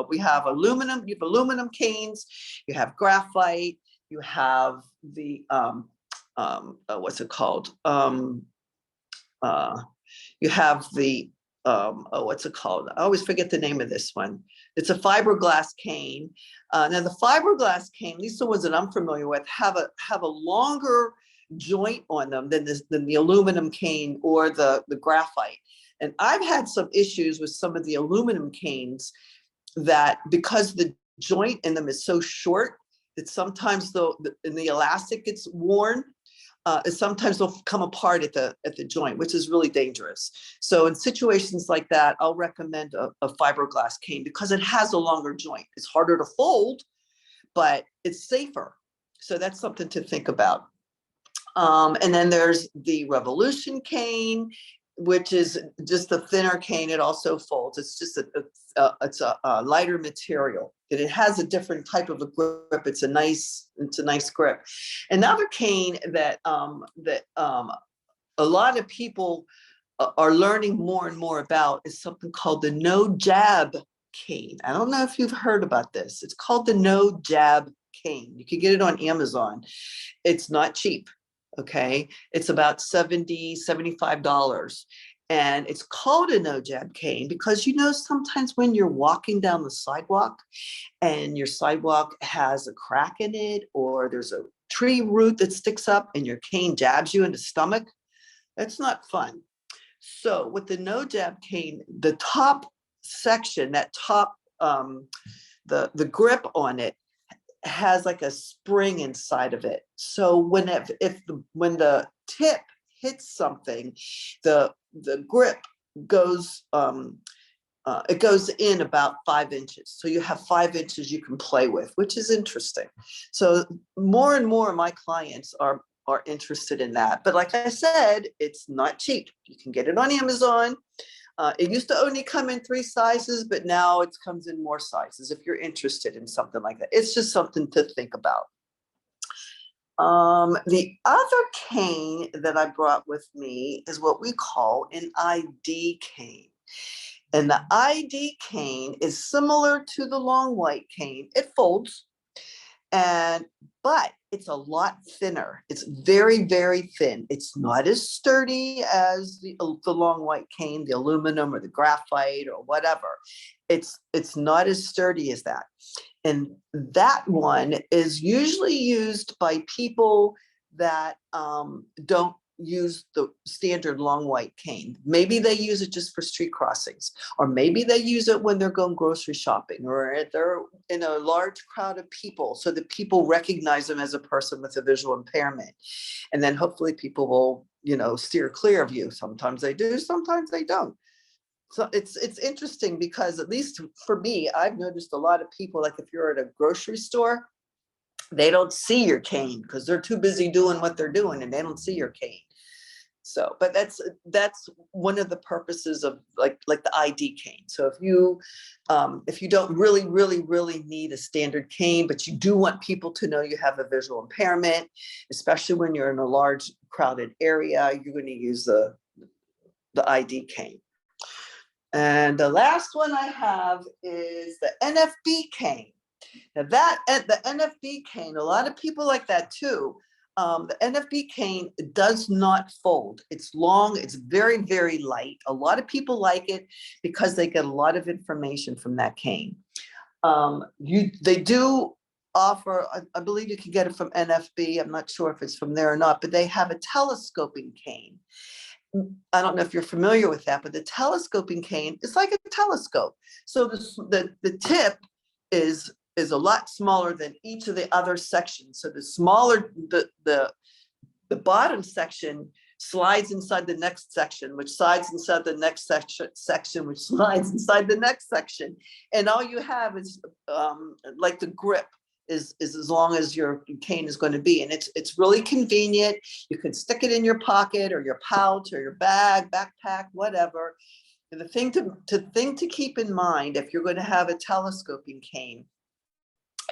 We have aluminum. You have aluminum canes. You have graphite. You have the what's it called? You have the what's it called? I always forget the name of this one. It's a fiberglass cane. Now the fiberglass cane, at least the ones that I'm familiar with, have a longer joint on them than the aluminum cane or the graphite. And I've had some issues with some of the aluminum canes that because the joint in them is so short that sometimes the elastic gets worn. Sometimes they'll come apart at the joint, which is really dangerous. So in situations like that, I'll recommend a fiberglass cane because it has a longer joint. It's harder to fold, but it's safer. So that's something to think about. And then there's the Revolution cane, which is just a thinner cane. It also folds. It's just a lighter material, and it has a different type of a grip. It's a nice grip. Another cane that a lot of people are learning more and more about is something called the no jab cane. I don't know if you've heard about this. It's called the no jab cane. You can get it on Amazon. It's not cheap. Okay, it's about $70, $75. And it's called a no jab cane because, you know, sometimes when you're walking down the sidewalk and your sidewalk has a crack in it, or there's a tree root that sticks up and your cane jabs you in the stomach, that's not fun. So with the no jab cane, the top section, that top, the grip on it has like a spring inside of it. So when the tip hits something, the grip goes it goes in about 5 inches. So you have 5 inches you can play with, which is interesting. So more and more of my clients are interested in that. But like I said, it's not cheap. You can get it on Amazon. It used to only come in 3 sizes, but now it comes in more sizes if you're interested in something like that. It's just something to think about. The other cane that I brought with me is what we call an ID cane. And the ID cane is similar to the long white cane. It folds, but it's a lot thinner. It's very, very thin. It's not as sturdy as the long white cane, the aluminum or the graphite or whatever. It's not as sturdy as that. And that one is usually used by people that don't use the standard long white cane. Maybe they use it just for street crossings, or maybe they use it when they're going grocery shopping, or they're in a large crowd of people so that people recognize them as a person with a visual impairment. And then hopefully people will, you know, steer clear of you. Sometimes they do, sometimes they don't. So it's interesting because, at least for me, I've noticed a lot of people, like if you're at a grocery store, they don't see your cane because they're too busy doing what they're doing and they don't see your cane. So, but that's one of the purposes of like the ID cane. So if you don't really need a standard cane, but you do want people to know you have a visual impairment, especially when you're in a large crowded area, you're going to use the ID cane. And the last one I have is the NFB cane. Now the NFB cane, a lot of people like that too. The NFB cane does not fold. It's long, it's very, very light. A lot of people like it because they get a lot of information from that cane. They do offer, I believe you can get it from NFB. I'm not sure if it's from there or not, but they have a telescoping cane. I don't know if you're familiar with that, but the telescoping cane is like a telescope. So the tip is a lot smaller than each of the other sections. So the smaller, the bottom section slides inside the next section, which slides inside the next section, which slides inside the next section. And all you have is like the grip is as long as your cane is going to be. And it's really convenient. You can stick it in your pocket or your pouch or your bag, backpack, whatever. And the thing to keep in mind if you're going to have a telescoping cane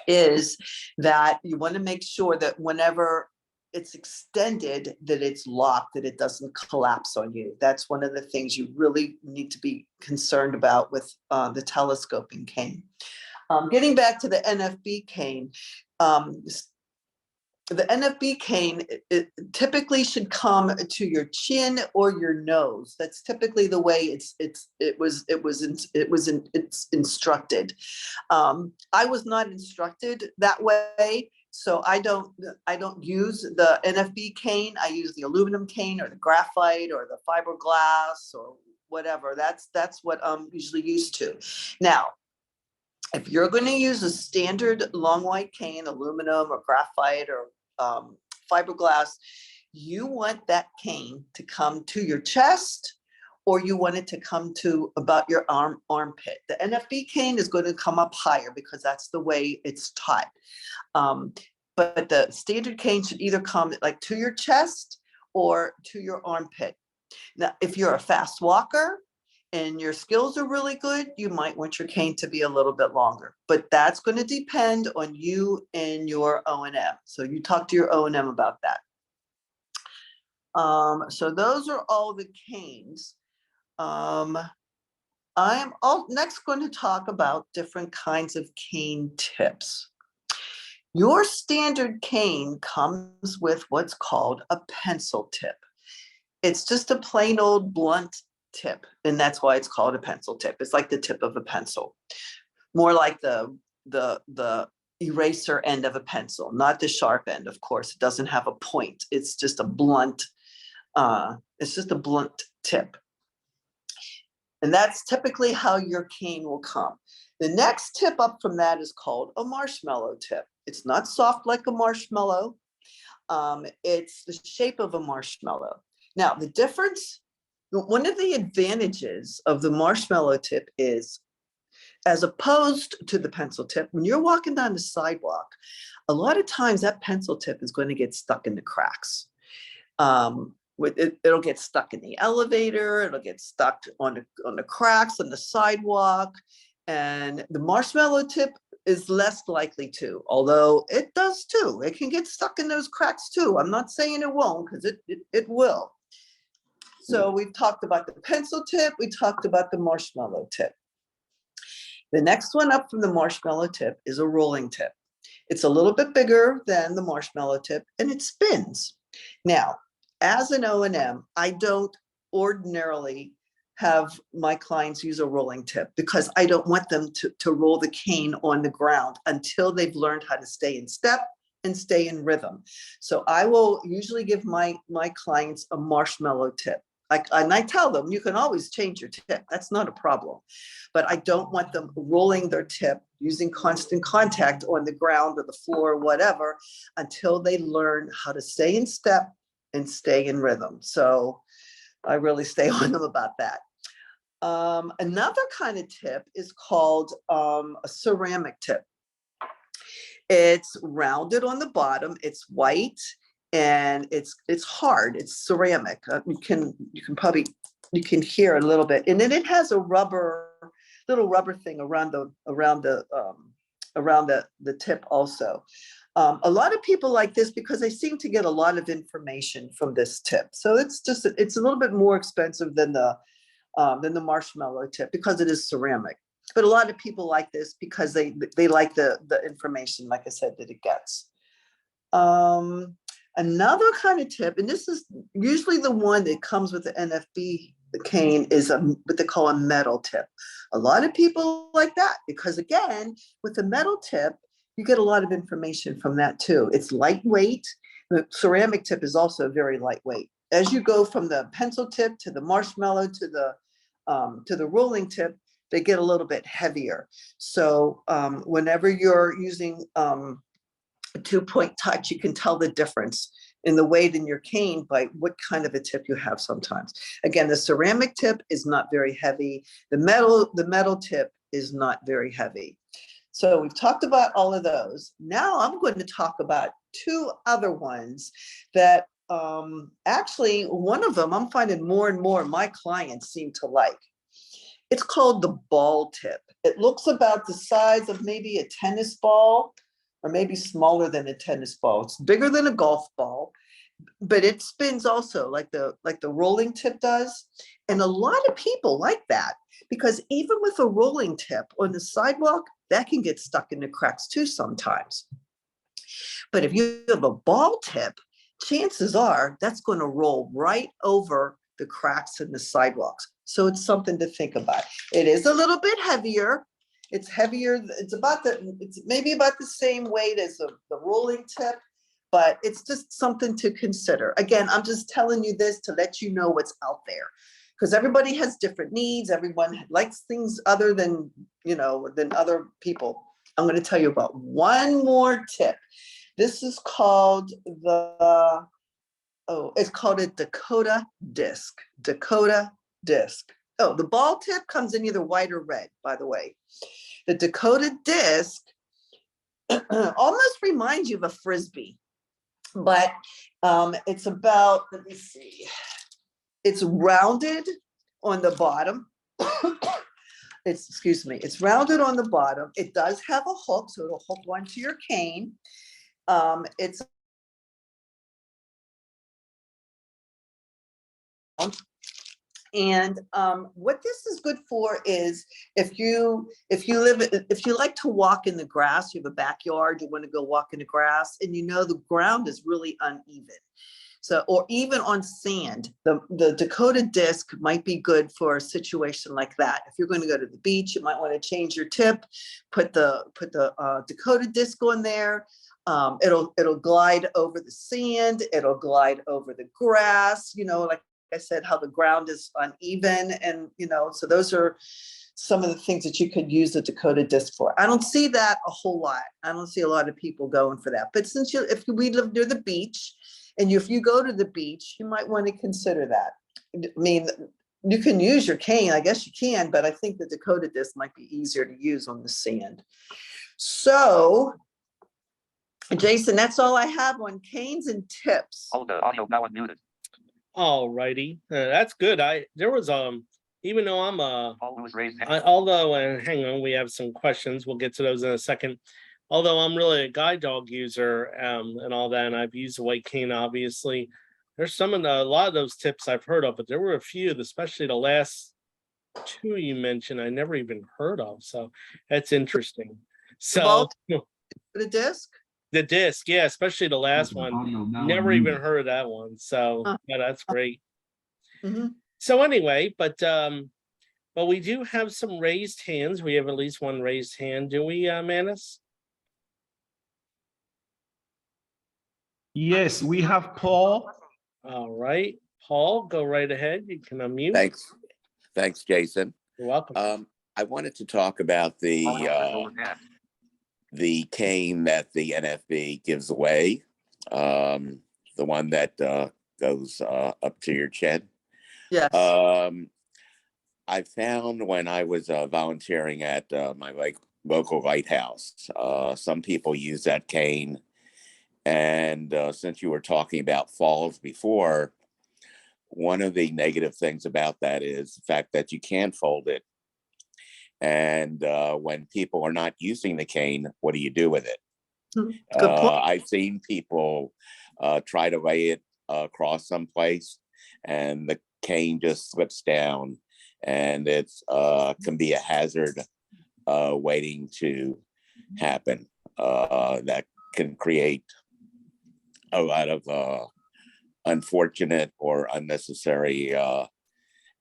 is that you want to make sure that whenever it's extended, that it's locked, that it doesn't collapse on you. That's one of the things you really need to be concerned about with the telescoping cane. Getting back to the NFB cane, the NFB cane it typically should come to your chin or your nose. That's typically the way it's instructed. I was not instructed that way, so I don't use the NFB cane. I use the aluminum cane or the graphite or the fiberglass or whatever. That's what I'm usually used to. Now, if you're going to use a standard long white cane, aluminum or graphite or fiberglass, you want that cane to come to your chest, or you want it to come to about your armpit. The NFB cane is going to come up higher because that's the way it's taught. But the standard cane should either come like to your chest or to your armpit. Now, if you're a fast walker and your skills are really good, you might want your cane to be a little bit longer, but that's going to depend on you and your O&M. So you talk to your O&M about that. So those are all the canes. I am next going to talk about different kinds of cane tips. Your standard cane comes with what's called a pencil tip. It's just a plain old blunt tip, and that's why it's called a pencil tip. It's like the tip of a pencil, more like the eraser end of a pencil, not the sharp end. Of course, it doesn't have a point. It's just a blunt. It's just a blunt tip, and that's typically how your cane will come. The next tip up from that is called a marshmallow tip. It's not soft like a marshmallow. It's the shape of a marshmallow. Now, the difference, one of the advantages of the marshmallow tip is, as opposed to the pencil tip, when you're walking down the sidewalk, a lot of times that pencil tip is going to get stuck in the cracks. It'll get stuck in the elevator, it'll get stuck on the cracks on the sidewalk, and the marshmallow tip is less likely to, although it does too. It can get stuck in those cracks too. I'm not saying it won't, because it will. So we've talked about the pencil tip, we talked about the marshmallow tip. The next one up from the marshmallow tip is a rolling tip. It's a little bit bigger than the marshmallow tip, and it spins. Now, as an O&M, I don't ordinarily have my clients use a rolling tip because I don't want them to roll the cane on the ground until they've learned how to stay in step and stay in rhythm. So I will usually give my clients a marshmallow tip. And I tell them, you can always change your tip. That's not a problem. But I don't want them rolling their tip using constant contact on the ground or the floor or whatever until they learn how to stay in step and stay in rhythm. So I really stay on them about that. Another kind of tip is called a ceramic tip. It's rounded on the bottom, it's white, and it's hard. It's ceramic. You can hear a little bit, and then it has a little rubber thing around the tip also. A lot of people like this because they seem to get a lot of information from this tip. So it's a little bit more expensive than the marshmallow tip because it is ceramic. But a lot of people like this because they like the information, like I said, that it gets. Another kind of tip, and this is usually the one that comes with the NFB cane, is what they call a metal tip. A lot of people like that because, again, with the metal tip, you get a lot of information from that too. It's lightweight. The ceramic tip is also very lightweight. As you go from the pencil tip to the marshmallow to the rolling tip, they get a little bit heavier. So whenever you're using a 2-point touch, you can tell the difference in the weight in your cane by what kind of a tip you have sometimes. Again, the ceramic tip is not very heavy. The metal tip is not very heavy. So we've talked about all of those. Now I'm going to talk about 2 other ones that actually, one of them I'm finding more and more my clients seem to like. It's called the ball tip. It looks about the size of maybe a tennis ball, or maybe smaller than a tennis ball. It's bigger than a golf ball, but it spins also like the rolling tip does. And a lot of people like that because even with a rolling tip on the sidewalk, that can get stuck in the cracks too sometimes. But if you have a ball tip, chances are that's going to roll right over the cracks in the sidewalks. So it's something to think about. It is a little bit heavier. It's heavier. It's maybe about the same weight as the rolling tip, but it's just something to consider. Again, I'm just telling you this to let you know what's out there, because everybody has different needs. Everyone likes things other than, than other people. I'm going to tell you about one more tip. This is called it's called a Dakota disc. Dakota disc. Oh, the ball tip comes in either white or red, by the way. The Dakota disc almost reminds you of a Frisbee, but it's about, let me see, it's rounded on the bottom. It's rounded on the bottom. It does have a hook, so it'll hook onto your cane. It's and what this is good for is if you like to walk in the grass, you have a backyard, you want to go walk in the grass, and the ground is really uneven. So, or even on sand, the Dakota disc might be good for a situation like that. If you're going to go to the beach, you might want to change your tip, put the Dakota disc on there. It'll glide over the sand. It'll glide over the grass. Like I said, how the ground is uneven, and so those are some of the things that you could use the Dakota disc for. I don't see that a whole lot. I don't see a lot of people going for that. But if we live near the beach, and if you go to the beach, you might want to consider that. I mean, you can use your cane, I guess you can, but I think the Dakota disc might be easier to use on the sand. So, Jason, that's all I have on canes and tips. Hold the audio now unmuted. All righty, that's good. There was even though I'm Paul Lewis raised hand. and hang on, we have some questions. We'll get to those in a second. Although I'm really a guide dog user and all that, and I've used the white cane, obviously. There's a lot of those tips I've heard of, but there were a few, especially the last two you mentioned, I never even heard of. So that's interesting. So The disc? The disc, yeah, especially the last one. Never even heard of that one. So yeah, that's great. Mm-hmm. So anyway, but we do have some raised hands. We have at least one raised hand. Do we, Manus? Yes, we have Paul. All right, Paul, go right ahead. You can unmute. Thanks, Jason. You're welcome. I wanted to talk about the cane that the NFB gives away, the one that goes up to your chin. Yes. I found when I was volunteering at my local lighthouse, some people use that cane. And since you were talking about falls before, one of the negative things about that is the fact that you can't fold it. And when people are not using the cane, what do you do with it? Good point. I've seen people try to lay it across someplace, and the cane just slips down, and it can be a hazard waiting to happen. That can create a lot of unfortunate or unnecessary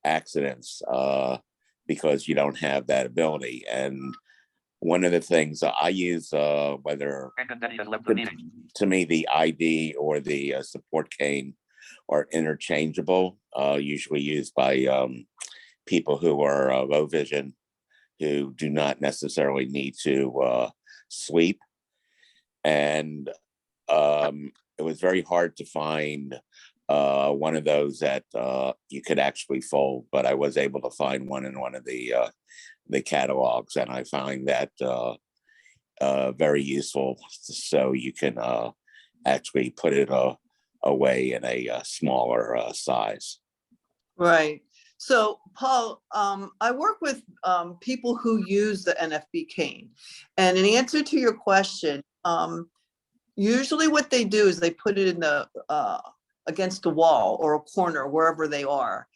accidents because you don't have that ability. And one of the things I use, whether to me the ID or the support cane are interchangeable, usually used by people who are low vision, who do not necessarily need to sweep. And it was very hard to find one of those that you could actually fold, but I was able to find one in one of the catalogs, and I find that very useful. So you can actually put it away in a smaller size. Right. So, Paul, I work with people who use the NFB cane, and in answer to your question, usually what they do is they put it in the against the wall or a corner, wherever they are.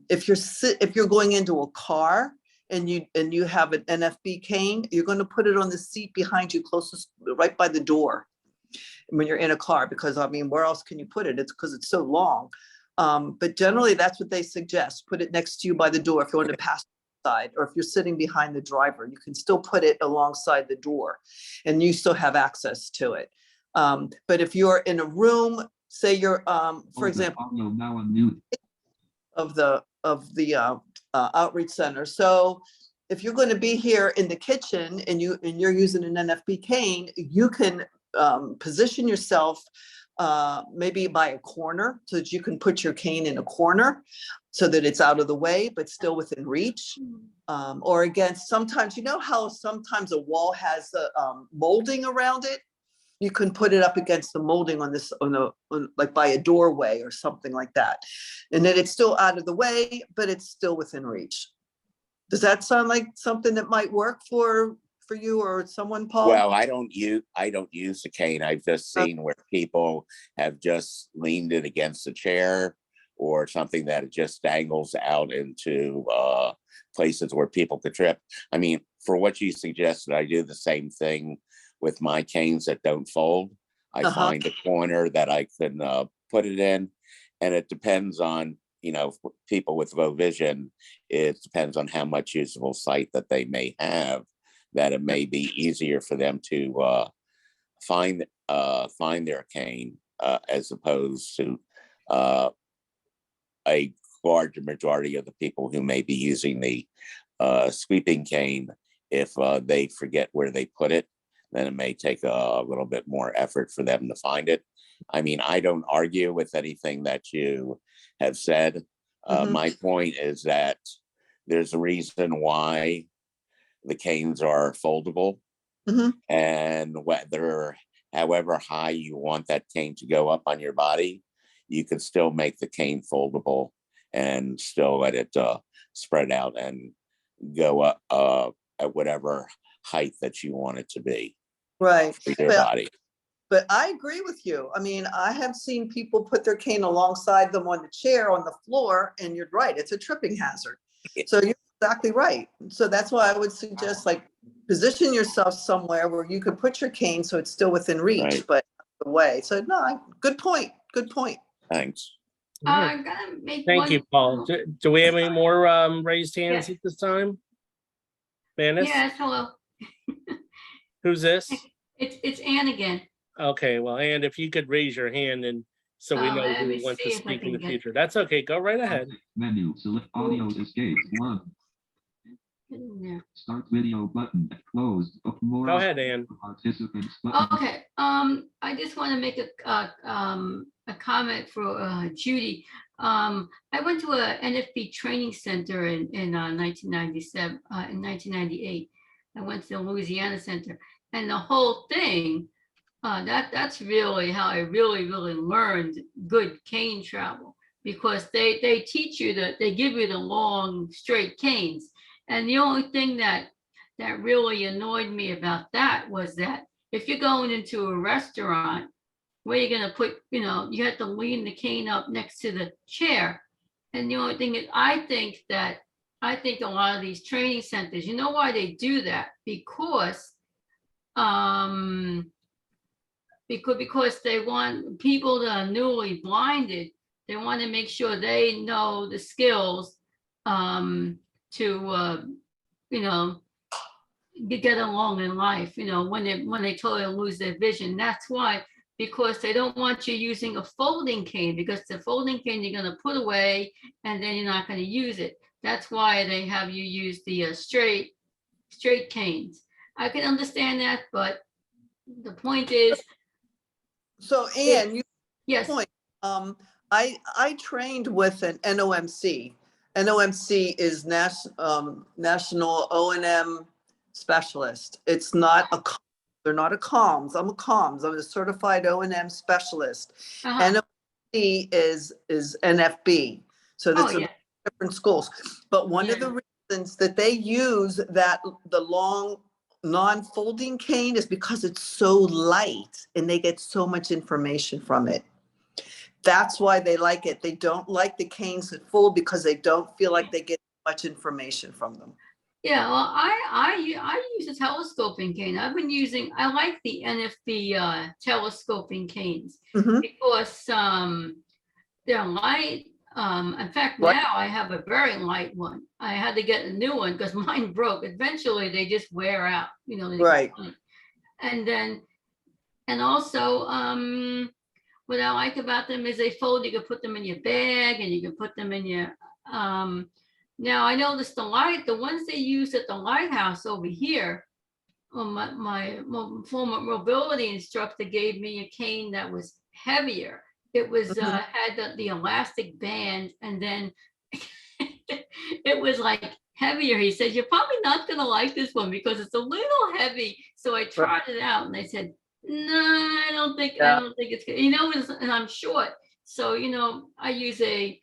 If you're going into a car and you have an NFB cane, you're going to put it on the seat behind you, closest, right by the door. when you're in a car, because I mean, where else can you put it? It's because it's so long. But generally, that's what they suggest. Put it next to you by the door if you want to pass side, or if you're sitting behind the driver, you can still put it alongside the door and you still have access to it. But if you're in a room, say you're, for example, Audio now on mute. of the outreach center. So if you're going to be here in the kitchen and you're using an NFB cane, you can position yourself maybe by a corner so that you can put your cane in a corner so that it's out of the way but still within reach. Or again, sometimes, you know how sometimes a wall has the molding around it? You can put it up against the molding on like by a doorway or something like that. And then it's still out of the way, but it's still within reach. Does that sound like something that might work for you or someone, Paul? Well, I don't use the cane. I've just seen where people have just leaned it against a chair or something that it just dangles out into places where people could trip. I mean, for what you suggested, I do the same thing with my canes that don't fold. I find a corner that I can put it in, and it depends on, you know, people with low vision, it depends on how much usable sight that they may have, that it may be easier for them to find their cane as opposed to a large majority of the people who may be using the sweeping cane. If they forget where they put it, then it may take a little bit more effort for them to find it. I mean, I don't argue with anything that you have said. My point is that there's a reason why the canes are foldable, and however high you want that cane to go up on your body, you can still make the cane foldable and still let it spread out and go up at whatever height that you want it to be. Right. For your body. But I agree with you. I mean, I have seen people put their cane alongside them on the chair on the floor, and you're right, it's a tripping hazard. So you're exactly right. So that's why I would suggest, like, position yourself somewhere where you could put your cane so it's still within reach, but away. So no, good point. Good point. Thanks. I'm gonna make Thank one. you, Paul. Do we have any more raised hands Yes. at this time? Vanis? Yes, hello. Who's this? It's Ann again. Okay, well, and if you could raise your hand and so we know Let who me wants to see if I speak in the can get- future. That's okay. Go right ahead. Menu, select audio escape 1. Get in there. Start video button closed. More Go ahead, Ann. participants button. Okay, I just want to make a comment for Judy. I went to a NFB training center in 1997, in 1998. I went to the Louisiana Center, and the whole thing, that's really how I really learned good cane travel, because they teach you that they give you the long straight canes. And the only thing that really annoyed me about that was that if you're going into a restaurant, where you're gonna put, you have to lean the cane up next to the chair. And the only thing is, I think a lot of these training centers, you know why they do that? Because they want people that are newly blinded, they want to make sure they know the skills to get along in life, when they totally lose their vision. That's why, because they don't want you using a folding cane, because the folding cane you're going to put away and then you're not going to use it. That's why they have you use the straight canes. I can understand that, but the point is. So Ann, you Yes. point. I trained with an NOMC. NOMC is National O&M Specialist. It's not they're not a comms. I'm a comms. I'm a certified O&M specialist. NOMC is NFB. So that's different schools. But one of the reasons that they use the long non-folding cane is because it's so light and they get so much information from it. That's why they like it. They don't like the canes that fold because they don't feel like they get much information from them. Yeah, well, I use a telescoping cane. I like the NFB telescoping canes Mhm. because they're light. In fact, Right. now I have a very light one. I had to get a new one because mine broke. Eventually, they just wear out, they get Right. funny. And then, and also, what I like about them is they fold. You can put them in your bag, and you can put them in your. Now I noticed the ones they use at the lighthouse over here. Well, my former mobility instructor gave me a cane that was heavier. It was Mhm. had the elastic band, and then it was like heavier. He said, "You're probably not gonna like this one because it's a little heavy." So I Right. tried it out, and they said, "No, I Yeah. don't think it's good." And I'm short, so I use a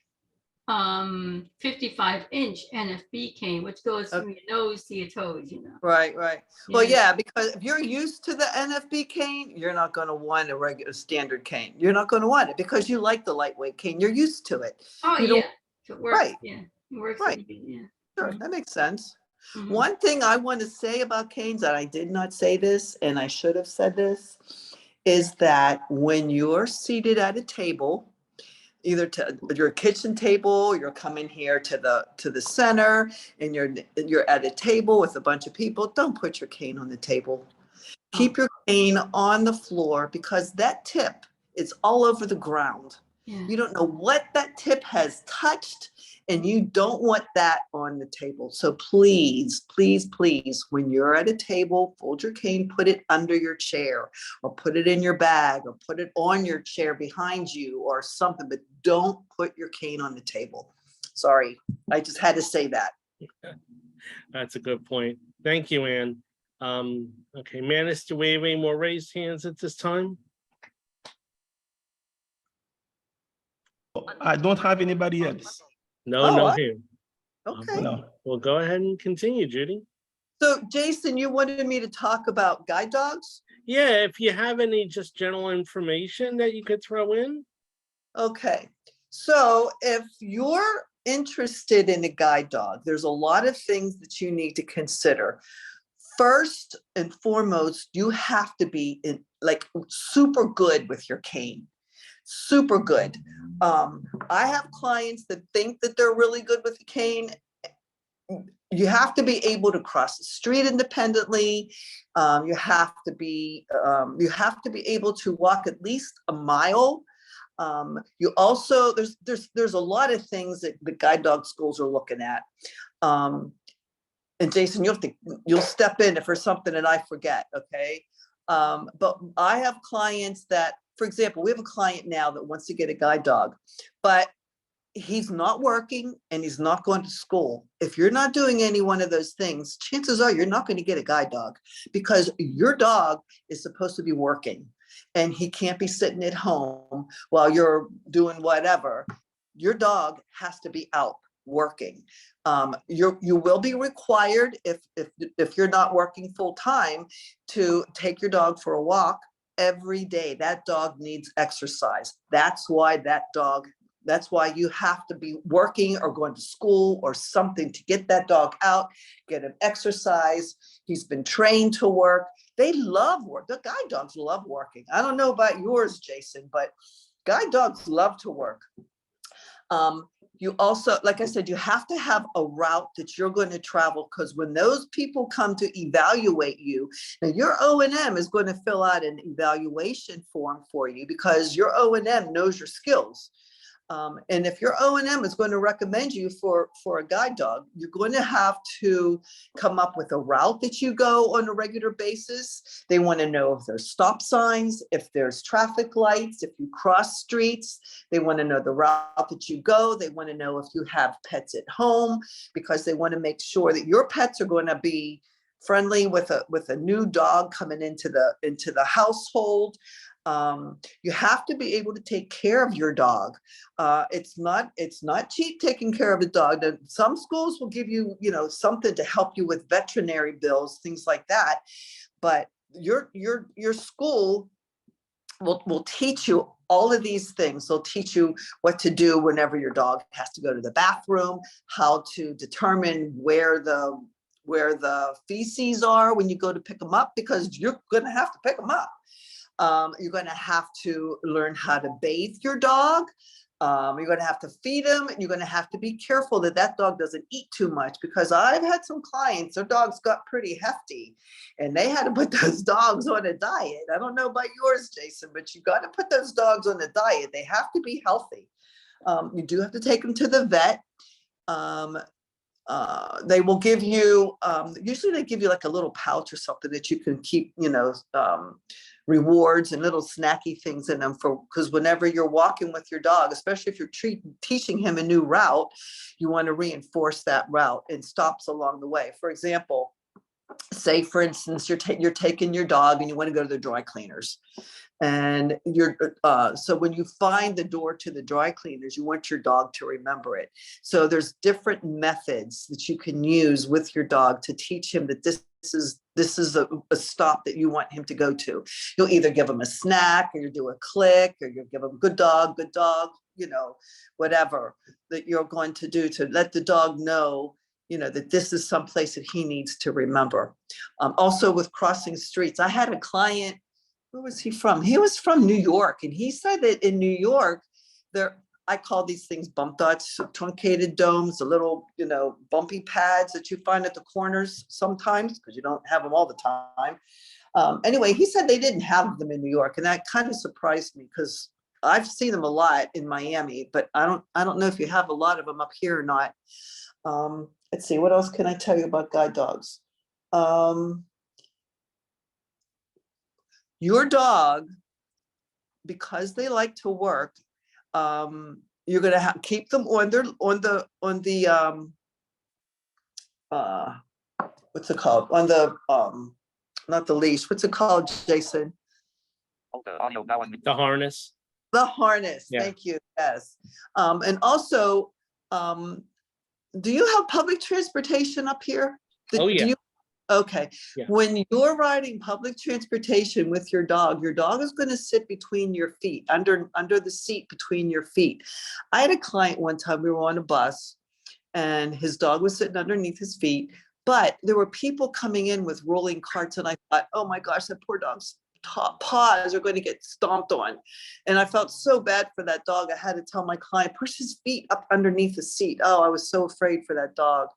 55-inch NFB cane, which goes Okay. from your nose to your toes. Right, right. Well, Yeah. yeah, because if you're used to the NFB cane, you're not going to want a regular standard cane. You're not going to want it because you like the lightweight cane. You're used to it. Oh, You don't. yeah. It works. Right, Yeah. It works. right. Yeah. Sure, that makes sense. Mhm. One thing I want to say about canes, and I did not say this, and I should have said this, is that when you're seated at a table, either to your kitchen table, you're coming here to the center, and you're at a table with a bunch of people, don't put your cane on the table. Keep your cane on the floor because that tip is all over the ground. Yeah. You don't know what that tip has touched, and you don't want that on the table. So please, please, please, when you're at a table, fold your cane, put it under your chair, or put it in your bag, or put it on your chair behind you, or something, but don't put your cane on the table. Sorry, I just had to say that. That's a good point. Thank you, Ann. Okay, Manis, do we have any more raised hands at this time? I don't have anybody else. No, Oh, no I- hand. Okay. No. Well, go ahead and continue, Judy. So Jason, you wanted me to talk about guide dogs? Yeah, if you have any just general information that you could throw in. Okay, so if you're interested in a guide dog, there's a lot of things that you need to consider. First and foremost, you have to be like super good with your cane. Super good. I have clients that think that they're really good with the cane. You have to be able to cross the street independently. You have to be able to walk at least a mile. You also, there's a lot of things that the guide dog schools are looking at. And Jason, you'll step in if there's something that I forget, okay? But I have clients that, for example, we have a client now that wants to get a guide dog, but he's not working and he's not going to school. If you're not doing any one of those things, chances are you're not going to get a guide dog because your dog is supposed to be working and he can't be sitting at home while you're doing whatever. Your dog has to be out working. You will be required if you're not working full time to take your dog for a walk every day. That dog needs exercise. That's why you have to be working or going to school or something to get that dog out, get him exercise. He's been trained to work. They love work. The guide dogs love working. I don't know about yours, Jason, but guide dogs love to work. You also, like I said, you have to have a route that you're going to travel because when those people come to evaluate you, now your O&M is going to fill out an evaluation form for you because your O&M knows your skills. And if your O&M is going to recommend you for a guide dog, you're going to have to come up with a route that you go on a regular basis. They want to know if there's stop signs, if there's traffic lights, if you cross streets. They want to know the route that you go. They want to know if you have pets at home because they want to make sure that your pets are going to be friendly with a new dog coming into the household. You have to be able to take care of your dog. It's not cheap taking care of a dog. Some schools will give you, something to help you with veterinary bills, things like that. But your school will teach you all of these things. They'll teach you what to do whenever your dog has to go to the bathroom, how to determine where the where the feces are when you go to pick them up, because you're going to have to pick them up. You're going to have to learn how to bathe your dog. You're going to have to feed him, and you're going to have to be careful that that dog doesn't eat too much, because I've had some clients, their dogs got pretty hefty and they had to put those dogs on a diet. I don't know about yours, Jason, but you got to put those dogs on a diet. They have to be healthy. You do have to take them to the vet. They will give you, usually they give you like a little pouch or something that you can keep, rewards and little snacky things in them, because whenever you're walking with your dog, especially if you're teaching him a new route, you want to reinforce that route and stops along the way. For example, say for instance, you're taking your dog and you want to go to the dry cleaners. And so when you find the door to the dry cleaners, you want your dog to remember it. So there's different methods that you can use with your dog to teach him that this is a stop that you want him to go to. You'll either give him a snack, or you do a click, or you give him good dog, whatever that you're going to do to let the dog know, that this is someplace that he needs to remember. Also with crossing streets, I had a client. Where was he from? He was from New York, and he said that in New York, I call these things bump dots, truncated domes, the little, bumpy pads that you find at the corners sometimes, because you don't have them all the time. Anyway, he said they didn't have them in New York, and that kind of surprised me, because I've seen them a lot in Miami, but I don't know if you have a lot of them up here or not. Let's see, what else can I tell you about guide dogs? Your dog, because they like to work, you're going to keep them on the what's it called? On the not the leash. What's it called, Jason? The harness. The harness. Yeah. Thank you. Yes. And also, do you have public transportation up here? Oh, yeah. Okay. Yeah. When you're riding public transportation with your dog is going to sit between your feet, under the seat between your feet. I had a client one time, we were on a bus and his dog was sitting underneath his feet, but there were people coming in with rolling carts, and I thought, oh my gosh, that poor dog's paws are going to get stomped on. And I felt so bad for that dog. I had to tell my client, push his feet up underneath the seat. Oh, I was so afraid for that dog.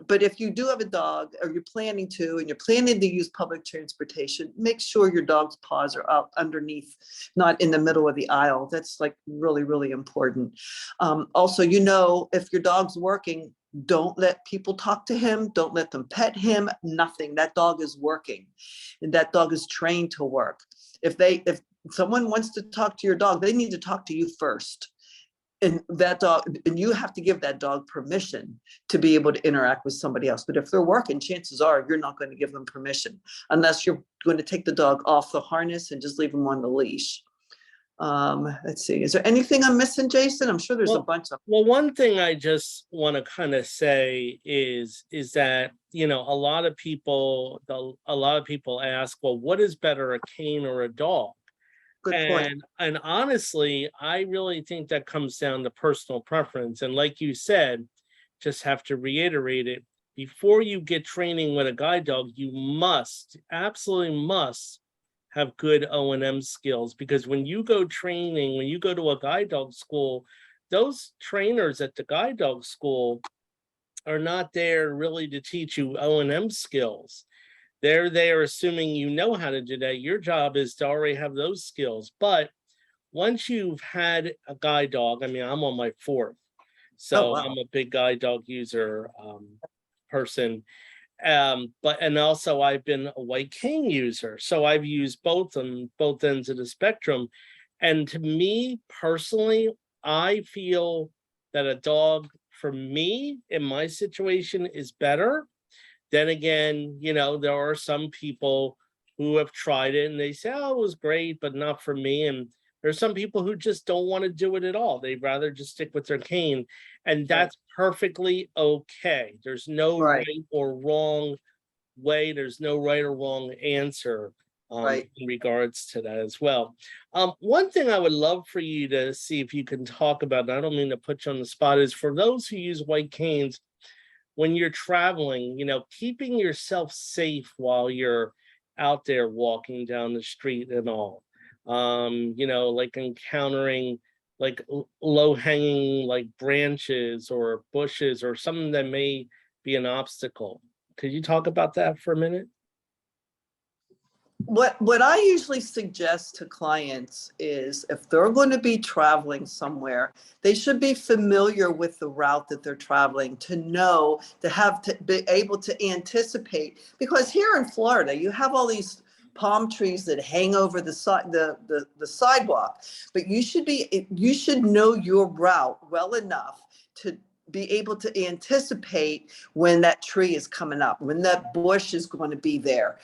But if you do have a dog, or you're planning to, and you're planning to use public transportation, make sure your dog's paws are up underneath, not in the middle of the aisle. That's like really, really important. Also, if your dog's working, don't let people talk to him. Don't let them pet him, nothing. That dog is working, and that dog is trained to work. If someone wants to talk to your dog, they need to talk to you first. And that dog, and you have to give that dog permission to be able to interact with somebody else. But if they're working, chances are you're not going to give them permission, unless you're going to take the dog off the harness and just leave them on the leash. Let's see. Is there anything I'm missing, Jason? I'm sure there's a bunch of. Well, one thing I just want to kind of say is that, a lot of people ask, well, what is better, a cane or a dog? Good point. And honestly, I really think that comes down to personal preference. And like you said, just have to reiterate it. Before you get training with a guide dog, you absolutely must have good O&M skills, because when you go to a guide dog school, those trainers at the guide dog school are not there really to teach you O&M skills. They're there assuming you know how to do that. Your job is to already have those skills. But once you've had a guide dog, I'm on my 4th. So I'm a big guide dog user person. And also I've been a white cane user. So I've used both ends of the spectrum. And to me personally, I feel that a dog, for me, in my situation, is better. Then again, there are some people who have tried it and they say, oh, it was great, but not for me. And there's some people who just don't want to do it at all. They'd rather just stick with their cane. And that's perfectly okay. There's no right or wrong way. There's no right or wrong answer in regards to that as well. One thing I would love for you to see if you can talk about, and I don't mean to put you on the spot, is for those who use white canes, when you're traveling, keeping yourself safe while you're out there walking down the street and all. Like encountering like low hanging like branches or bushes or something that may be an obstacle. Could you talk about that for a minute? What I usually suggest to clients is if they're going to be traveling somewhere, they should be familiar with the route that they're traveling, to know, to be able to anticipate. Because here in Florida, you have all these palm trees that hang over the sidewalk, but you should know your route well enough to be able to anticipate when that tree is coming up, when that bush is going to be there.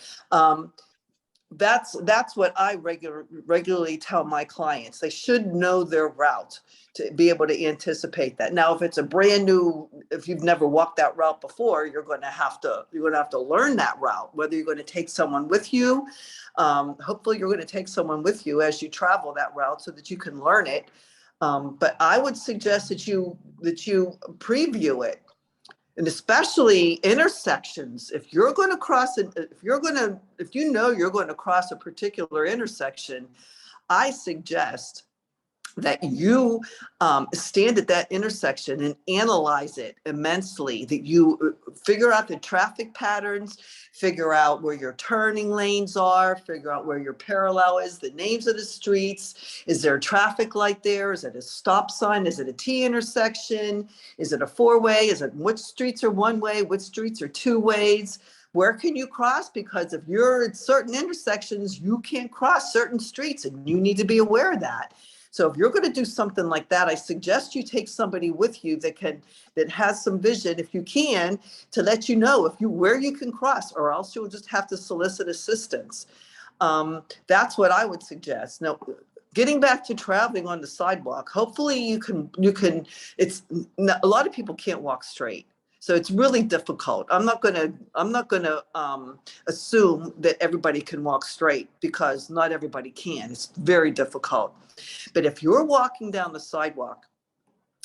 That's what I regularly tell my clients. They should know their route to be able to anticipate that. Now, if it's a brand new, if you've never walked that route before, you're going to have to learn that route, whether you're going to take someone with you. Hopefully you're going to take someone with you as you travel that route so that you can learn it. But I would suggest that you preview it. And especially intersections, if you're going to cross it, if you're going to cross a particular intersection, I suggest that you stand at that intersection and analyze it immensely, that you figure out the traffic patterns, figure out where your turning lanes are, figure out where your parallel is, the names of the streets. Is there a traffic light there? Is it a stop sign? Is it a T intersection? Is it a four-way? Which streets are one way? Which streets are two ways? Where can you cross? Because if you're at certain intersections, you can't cross certain streets, and you need to be aware of that. So if you're going to do something like that, I suggest you take somebody with you that has some vision, if you can, to let you know where you can cross, or else you'll just have to solicit assistance. That's what I would suggest. Now, getting back to traveling on the sidewalk, hopefully you can. A lot of people can't walk straight. So it's really difficult. I'm not gonna assume that everybody can walk straight, because not everybody can. It's very difficult. But if you're walking down the sidewalk,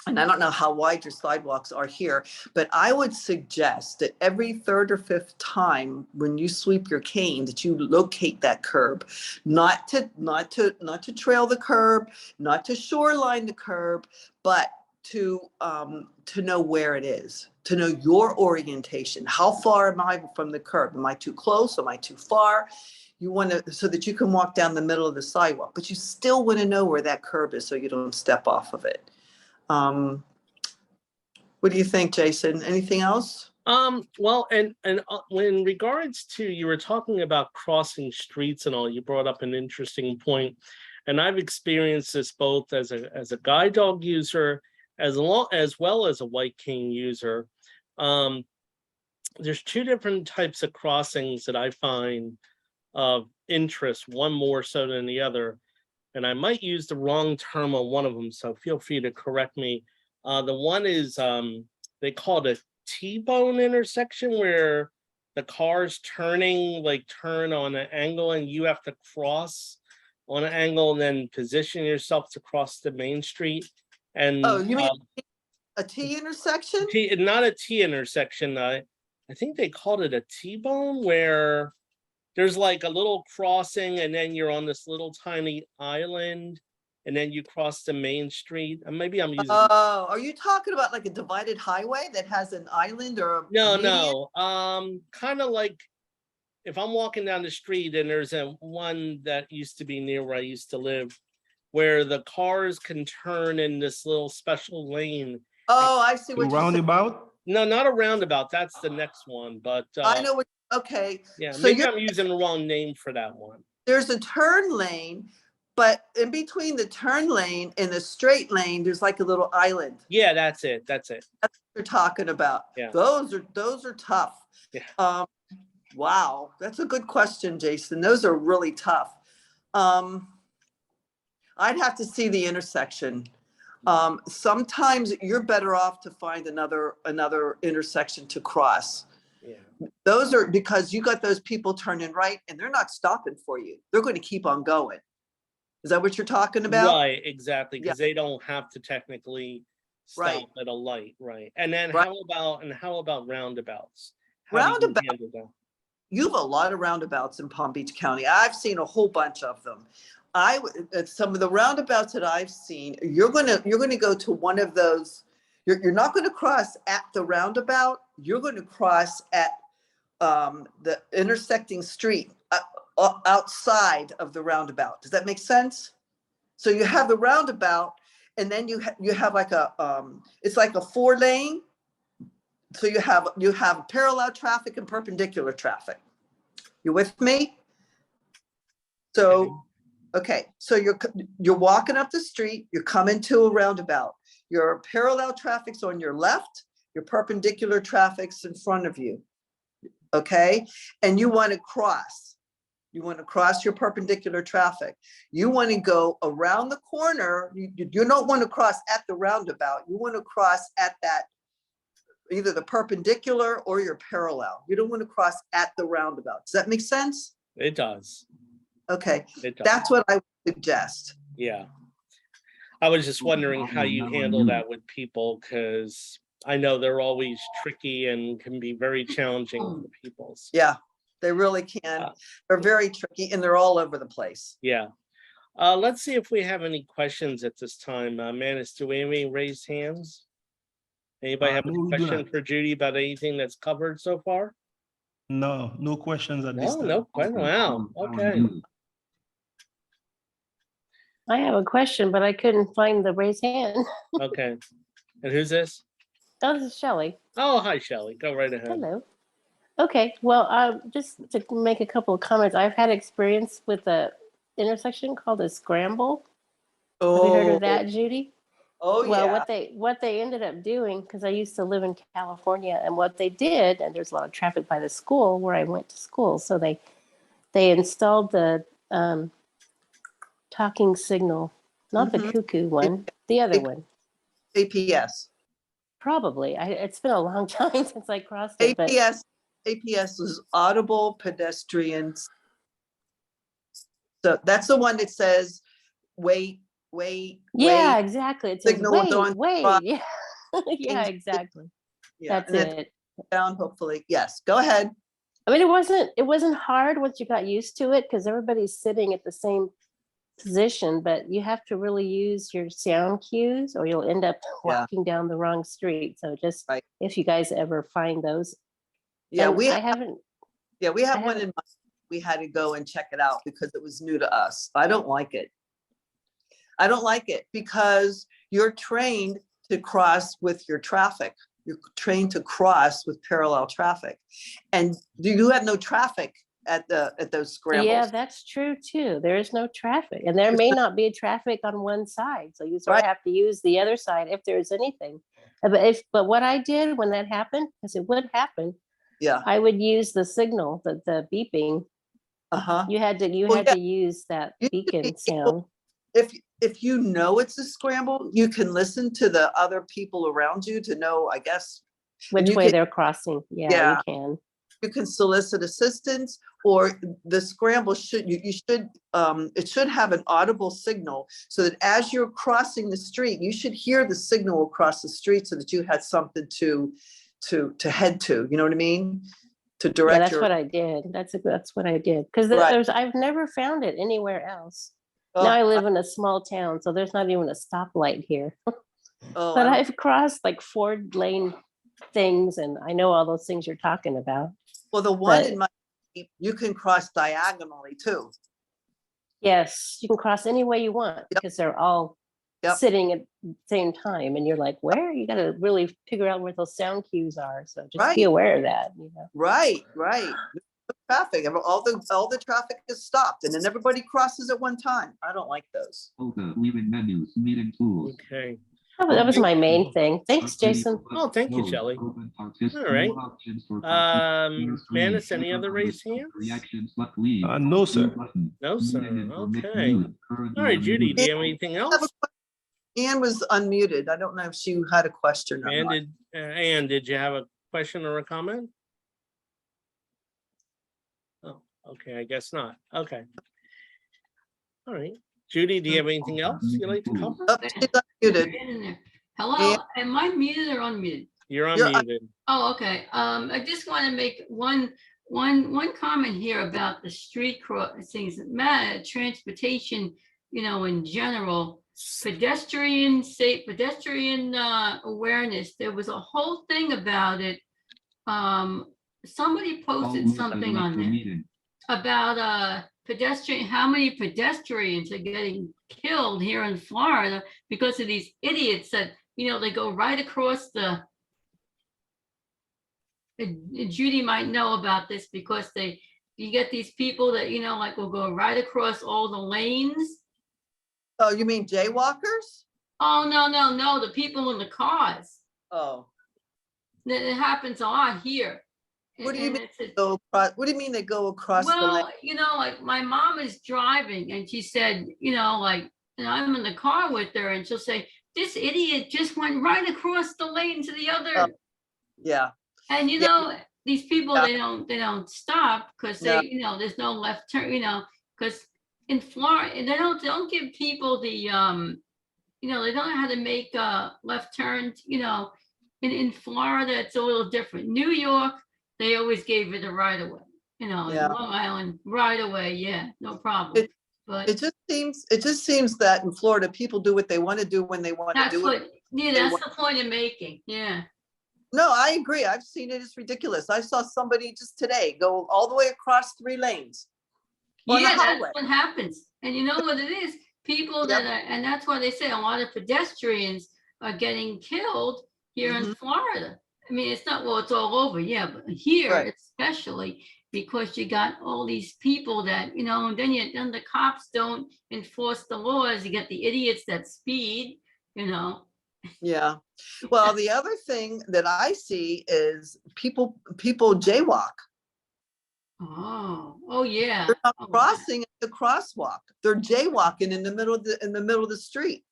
and I don't know how wide your sidewalks are here, but I would suggest that every third or fifth time when you sweep your cane, that you locate that curb, not to trail the curb, not to shoreline the curb, but to know where it is, to know your orientation. How far am I from the curb? Am I too close? Am I too far? You want to, so that you can walk down the middle of the sidewalk, but you still want to know where that curb is so you don't step off of it. What do you think, Jason? Anything else? Well, and in regards to, you were talking about crossing streets and all, you brought up an interesting point, and I've experienced this both as a guide dog user, as well as a white cane user. There's two different types of crossings that I find of interest, one more so than the other, and I might use the wrong term on one of them, so feel free to correct me. The one is they call it a T-bone intersection, where the cars turn on an angle and you have to cross on an angle and then position yourself to cross the main street. And you mean a T intersection? Not a T intersection. I think they called it a T-bone, where there's like a little crossing and then you're on this little tiny island and then you cross the main street. And maybe I'm using. Oh, are you talking about like a divided highway that has an island or a median? No. Kind of like if I'm walking down the street and there's one that used to be near where I used to live, where the cars can turn in this little special lane. Oh, I see what you're saying. Roundabout? No, not a roundabout. That's the next one. But I know what. Okay. Yeah, So maybe I'm using the wrong name for that one. There's a turn lane, but in between the turn lane and the straight lane, there's like a little island. Yeah, that's it. That's what You're talking about. Yeah. Those are tough. Yeah. Wow, that's a good question, Jason. Those are really tough. I'd have to see the intersection. Sometimes you're better off to find another intersection to cross. Yeah. Those are because you got those people turning right and they're not stopping for you. They're going to keep on going. Is that what you're talking about? Right, exactly. Because they don't have to technically Right. stop at a light, right? And then Right. how about roundabouts? How do you Roundabout, handle that? you have a lot of roundabouts in Palm Beach County. I've seen a whole bunch of them. Some of the roundabouts that I've seen, you're gonna go to one of those. You're not gonna cross at the roundabout. You're gonna cross at the intersecting street outside of the roundabout. Does that make sense? So you have the roundabout, and then you have like it's like a 4-lane. So you have parallel traffic and perpendicular traffic. You with me? So, okay, so you're walking up the street, you're coming to a roundabout. Your parallel traffic's on your left, your perpendicular traffic's in front of you. Okay, and you want to cross. You want to cross your perpendicular traffic. You want to go around the corner. You don't want to cross at the roundabout. You want to cross at that, either the perpendicular or your parallel. You don't want to cross at the roundabout. Does that make sense? It does. Okay, It does. that's what I would suggest. Yeah. I was just wondering how you handle that with people, because I know they're always tricky and can be very challenging for people. Yeah, they really can. They're very tricky and they're all over the place. Yeah. Let's see if we have any questions at this time. Manis, do we have any raised hands? Anybody have No, any we do question not. for Judy about anything that's covered so far? No, no questions at this No, time. no, wow, okay. I have a question, but I couldn't find the raise hand. Okay. And who's this? Oh, this is Shelley. Oh, hi, Shelley. Go right ahead. Hello. Okay, well, just to make a couple of comments, I've had experience with a intersection called a scramble. Have you heard of that, Judy? Oh, Well, yeah. what they ended up doing, because I used to live in California, and what they did, and there's a lot of traffic by the school where I went to school, so they installed the talking signal, not the Mhm. cuckoo one, the other AP. one. APS. Probably. It's been a long time since I crossed it, but APS is audible pedestrians. So that's the one that says, wait. yeah, wait. exactly. It says Signal is on wait. cross. Yeah, yeah, exactly. Yeah, That's and then it. down, hopefully. Yes, go ahead. I mean, it wasn't hard once you got used to it because everybody's sitting at the same position, but you have to really use your sound cues or you'll end up Yeah. walking down the wrong street. So just Right. if you guys ever find those. Yeah, And we I haven't. have one haven't- in mind. We had to go and check it out because it was new to us. I don't like it. I don't like it because you're trained to cross with your traffic. You're trained to cross with parallel traffic. And you have no traffic at those scrambles. Yeah, that's true too. There is no traffic, and there may not be traffic on one side, so you sort Right. of have to use the other side if there's anything. But what I did when that happened, because it would happen, Yeah. I would use the signal, the beeping. Uh-huh. You had to Well, yeah. use that You should be beacon able- sound. If you know it's a scramble, you can listen to the other people around you to know, I guess, Which you way can- they're crossing. Yeah, Yeah. you can. you can solicit assistance, or the scramble should, it should have an audible signal so that as you're crossing the street, you should hear the signal across the street so that you had something to head to, you know what I mean? To Yeah, direct that's your. what I did. That's what I did. Because Right. I've never found it anywhere else. Oh, Now I live in a small town, so there's not even a stoplight here. oh, But I don't- I've crossed like 4-lane things, and I know all those things you're talking about. Well, the one but- in my, you can cross diagonally too. Yes, you can cross any way you want because they're all Yep. sitting at the same time, and you're like, where? You got to really figure out where those sound cues are. So just Right. be aware of that. You know. Right. Traffic, all the traffic is stopped and then everybody crosses at one time. I don't like those. Leaving menus, meeting tools. Okay. That was my main thing. Thanks, Jason. Oh, thank you, Shelley. All right. Manis, any other raised hands? No, sir. No, sir. Okay. All right, Judy, do you have anything else? Anne was unmuted. I don't know if she had a question or And not. did you have a question or a comment? Oh, okay, I guess not. Okay. All right. Judy, do you have anything else you'd like to cover? Oh, she's unmuted. Get in there. Hello, am I muted or unmuted? You're You're- unmuted. Oh, okay. I just want to make one comment here about the street crossings, transportation, in general, pedestrian awareness. There was a whole thing about it. Somebody posted something on there about how many pedestrians are getting killed here in Florida because of these idiots that, they go right across and Judy might know about this because you get these people that, like will go right across all the lanes. Oh, you mean jaywalkers? Oh, no, the people in the cars. Oh, It happens a lot here. what do you And mean? it's What do you mean they go across the lane? well, like my mom is driving and she said, I'm in the car with her and she'll say, this idiot just went right across the lane to the other. Oh, yeah, And these people, Yeah. they don't stop because No. there's no left turn, because in Florida, they don't give people the, they don't know how to make left turns, in Florida, it's a little different. New York, they always gave it a right away, in Yeah. Long Island, right away, yeah, no problem. But it just seems that in Florida, people do what they want to do when they want to that's do it. that's the point I'm making, yeah. No, I agree. I've seen it. It's ridiculous. I saw somebody just today go all the way across 3 lanes. On the Yeah, that's highway. what happens. And you know what it is? People that are, and that's why they say a lot of pedestrians are getting killed here in Florida. I mean, it's not, well, it's all over, yeah, but here Right. especially because you got all these people that, and then the cops don't enforce the laws. You get the idiots that speed, Yeah. Well, the other thing that I see is people jaywalk. Oh, yeah. They're not Oh, yeah. crossing the crosswalk. They're jaywalking in the middle of the street.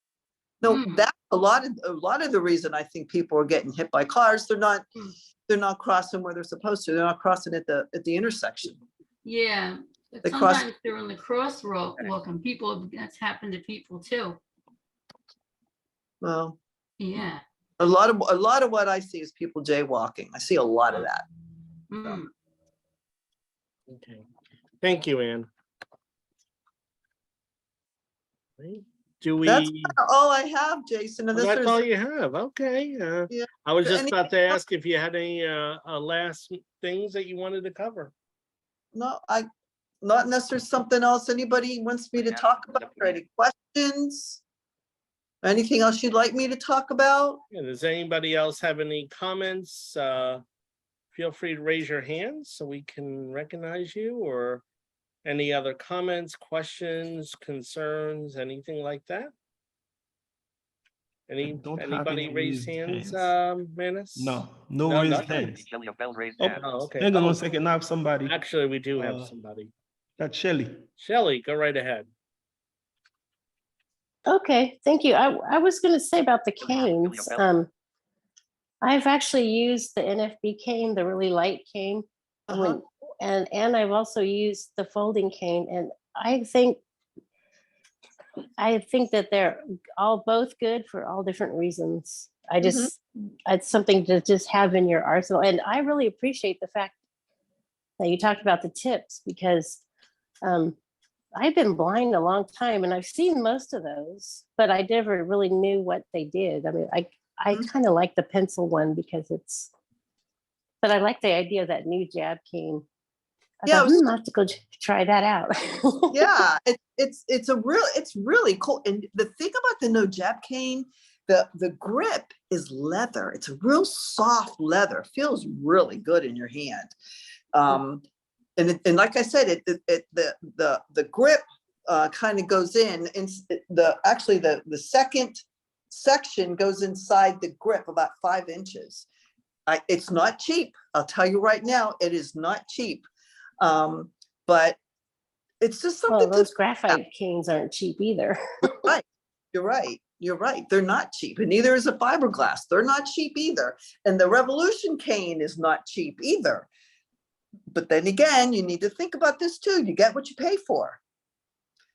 No, Hmm. that's a lot of the reason I think people are getting hit by cars. They're not crossing where they're supposed to. They're not crossing at the intersection. Yeah, but They cross- sometimes they're on the crosswalk and people, that's happened to people too. Well, Yeah. a lot of what I see is people jaywalking. I see a lot of that. Mm. Okay. Thank you, Ann. Right. Do we? That's all I have, Jason. Well, Unless that's all there's, you have. Okay. Yeah. I was just Any- about to ask if you had any last things that you wanted to cover. no, not unless there's something else anybody wants me to Yeah, talk about, or any questions? Anything else you'd like me to talk about? Yeah, does anybody else have any comments? Feel free to raise your hand so we can recognize you, or any other comments, questions, concerns, anything like that? don't have Anybody any raise raised hands, hands. Manus? No No, raised nothing. hands. Shelly of Bell's raised Oh, hand. okay. Hang on Oh, 1 second. I have somebody. actually, we do have Uh, somebody. That's Shelly. Shelley, go right ahead. Okay, thank you. I was gonna say about the canes. I've actually used the NFB cane, the really light cane. Uh-huh. And I've also used the folding cane, and I think that they're both good for all different reasons. It's something to just have in your arsenal. And I really appreciate the fact that you talked about the tips, because I've been blind a long time and I've seen most of those, but I never really knew what they did. I mean, I kind of like the pencil one because but I like the idea of that new jab cane. Yeah, I'll have to go try that out. Yeah, it's really cool. And the thing about the no jab cane, the grip is leather. It's a real soft leather. Feels really good in your hand. And like I said, the grip kind of goes in, and the second section goes inside the grip about 5 inches. It's not cheap. I'll tell you right now, it is not cheap. But it's just Well, something those graphite canes aren't cheap either. Right. You're right. They're not cheap, and neither is a fiberglass. They're not cheap either. And the Revolution cane is not cheap either. But then again, you need to think about this too. You get what you pay for.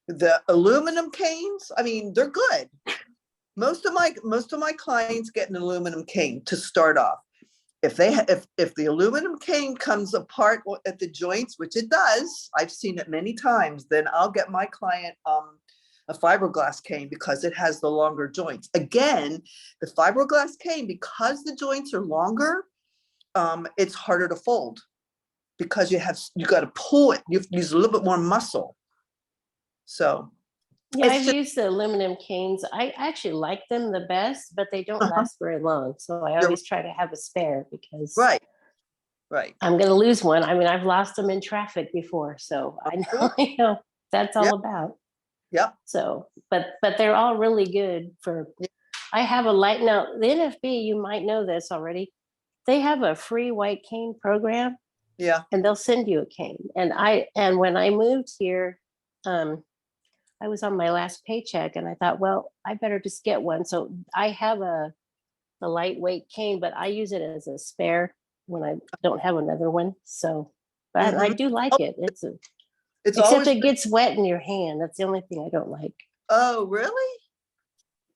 The aluminum canes, I mean, they're good. Most of my clients get an aluminum cane to start off. If the aluminum cane comes apart at the joints, which it does, I've seen it many times, then I'll get my client a fiberglass cane because it has the longer joints. Again, the fiberglass cane, because the joints are longer, it's harder to fold because you got to pull it. You have to use a little bit more muscle. So Yeah, it's I've just- used the aluminum canes. I actually like them the best, but they don't Uh-huh. last very long. So I You're- always try to have a spare because right. I'm going to lose one. I mean, I've lost them in traffic before, so I know, course. I know that's all Yep. about. Yep. So, but they're all really good for. Yeah. I have a light now. The NFB, you might know this already. They have a free white cane program, Yeah. and they'll send you a cane. And when I moved here, I was on my last paycheck, and I thought, well, I better just get one. So I have a lightweight cane, but I use it as a spare when I don't have another one. So, but I do like it. It's Except always, it gets wet in your hand. That's the only thing I don't like. oh, really?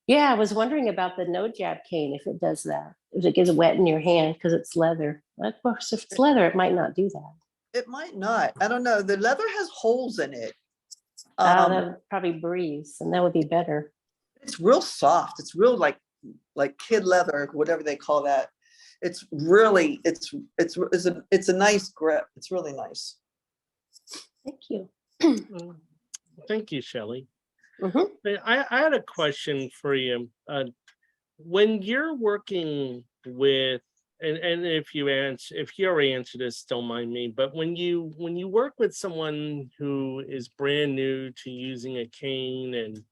Yeah, I was wondering about the no jab cane if it does that. If it gets wet in your hand because it's leather. Of course, if it's leather, it might not do that. It might not. I don't know. The leather has holes in it. That would probably breeze, and that would be better. It's real soft. It's real like kid leather, whatever they call that. It's really, it's a nice grip. It's really nice. Thank you. Thank you, Shelley. Mhm. I had a question for you. When you're working with, and if you already answered this, don't mind me, but when you work with someone who is brand new to using a cane and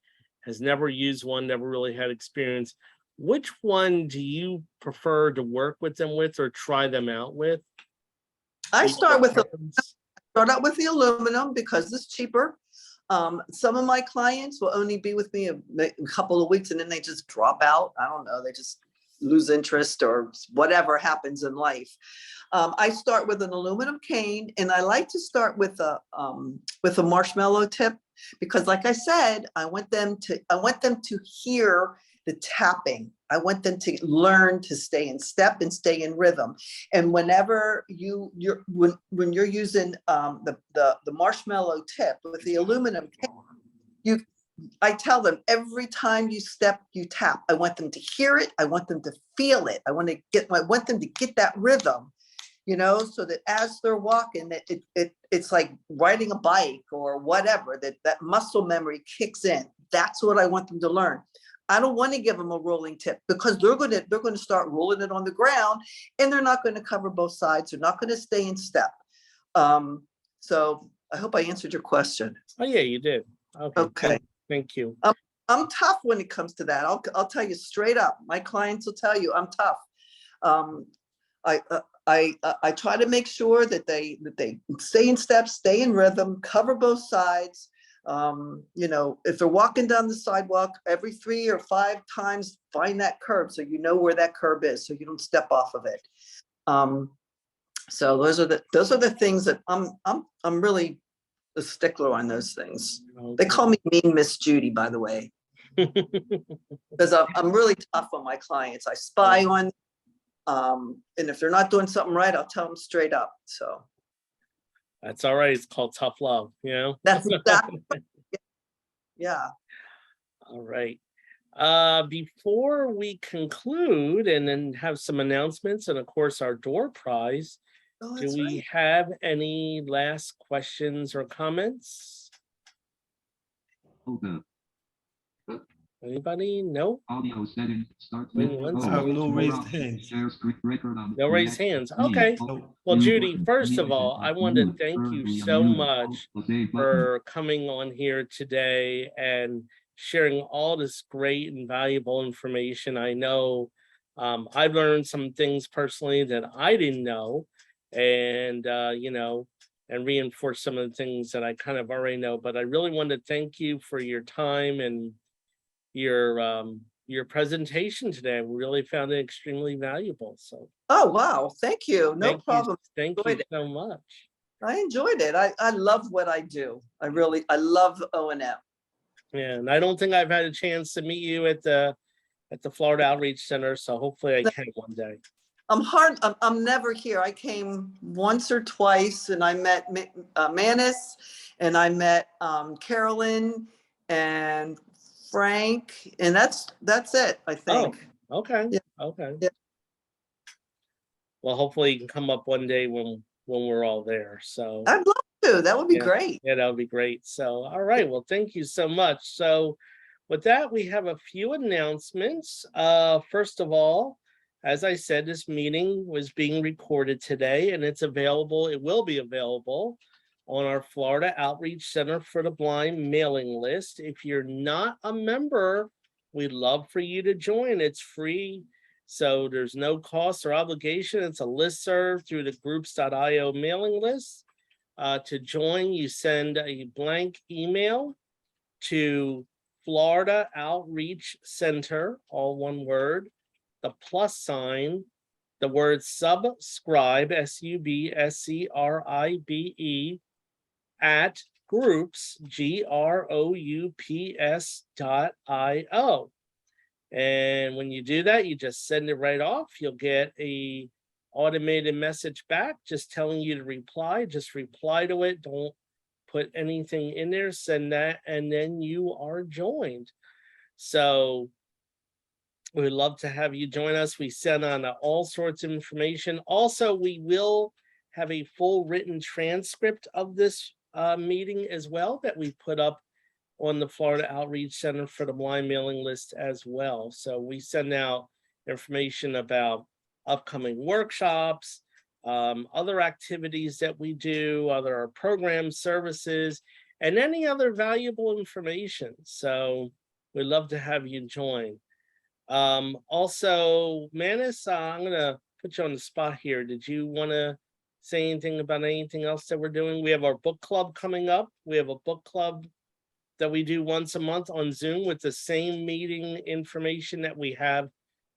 has never used one, never really had experience, which one do you prefer to work with them with or try them out with? I Do you start have a with preference? out with the aluminum because it's cheaper. Some of my clients will only be with me a couple of weeks and then they just drop out. I don't know. They just lose interest or whatever happens in life. I start with an aluminum cane, and I like to start with a marshmallow tip because, like I said, I want them to hear the tapping. I want them to learn to stay in step and stay in rhythm. And whenever when you're using the marshmallow tip with the aluminum cane, I tell them every time you step, you tap. I want them to hear it. I want them to feel it. I want them to get that rhythm, so that as they're walking, it's like riding a bike or whatever, that muscle memory kicks in. That's what I want them to learn. I don't want to give them a rolling tip because they're going to start rolling it on the ground and they're not going to cover both sides. They're not going to stay in step. So I hope I answered your question. Oh yeah, you did. Okay. Thank you. I'm tough when it comes to that. I'll tell you straight up. My clients will tell you I'm tough. I try to make sure that they stay in step, stay in rhythm, cover both sides. If they're walking down the sidewalk, every 3 or 5 times, find that curb so you know where that curb is, so you don't step off of it. So those are the things that I'm really a stickler on those things. They call me Mean Miss Judy, by the way, because I'm really tough on my clients. I spy on, and if they're not doing something right, I'll tell them straight up. So That's all right. It's called tough love, that's exactly. Yeah. All right. Before we conclude and then have some announcements and of course our door prize, Oh, do that's we right. have any last questions or comments? Hold up. Anybody? No? Audio settings. Start Wait with one go. second. No More raised options. hands. Share screen record on. No raised hands. Okay. Well, Judy, first of all, I want to thank you so much for coming on here today and sharing all this great and valuable information. I know I've learned some things personally that I didn't know, and and reinforce some of the things that I kind of already know. But I really want to thank you for your time and your presentation today. I really found it extremely valuable. So Oh, wow. Thank you. No problem. Thank you Enjoyed it. so much. I enjoyed it. I love what I do. I love O&M. Yeah, and I don't think I've had a chance to meet you at the at the Florida Outreach Center. So hopefully I can one day. I'm never here. I came once or twice and I met Manis and I met Carolyn and Frank, and that's it, I think. Okay. Yeah. Okay. Yeah. Well, hopefully you can come up one day when we're all there. So I'd love to. That would be Yeah. great. yeah, that would be great. So, all right. Well, thank you so much. So with that, we have a few announcements. First of all, as I said, this meeting was being recorded today and it's available. It will be available on our Florida Outreach Center for the Blind mailing list. If you're not a member, we'd love for you to join. It's free. So there's no cost or obligation. It's a listserv through the groups.io mailing list. To join, you send a blank email to Florida Outreach Center, all one word, the +sign, the word subscribe, SUBSCRIBE, at groups, GROUPS.io. And when you do that, you just send it right off. You'll get a automated message back just telling you to reply. Just reply to it. Don't put anything in there, send that, and then you are joined. So we'd love to have you join us. We send on all sorts of information. Also, we will have a full written transcript of this meeting as well that we put up on the Florida Outreach Center for the Blind mailing list as well. So we send out information about upcoming workshops, other activities that we do, other programs, services, and any other valuable information. So we'd love to have you join. Also, Manis, I'm gonna put you on the spot here. Did you want to say anything about anything else that we're doing? We have our book club coming up. We have a book club that we do once a month on Zoom with the same meeting information that we have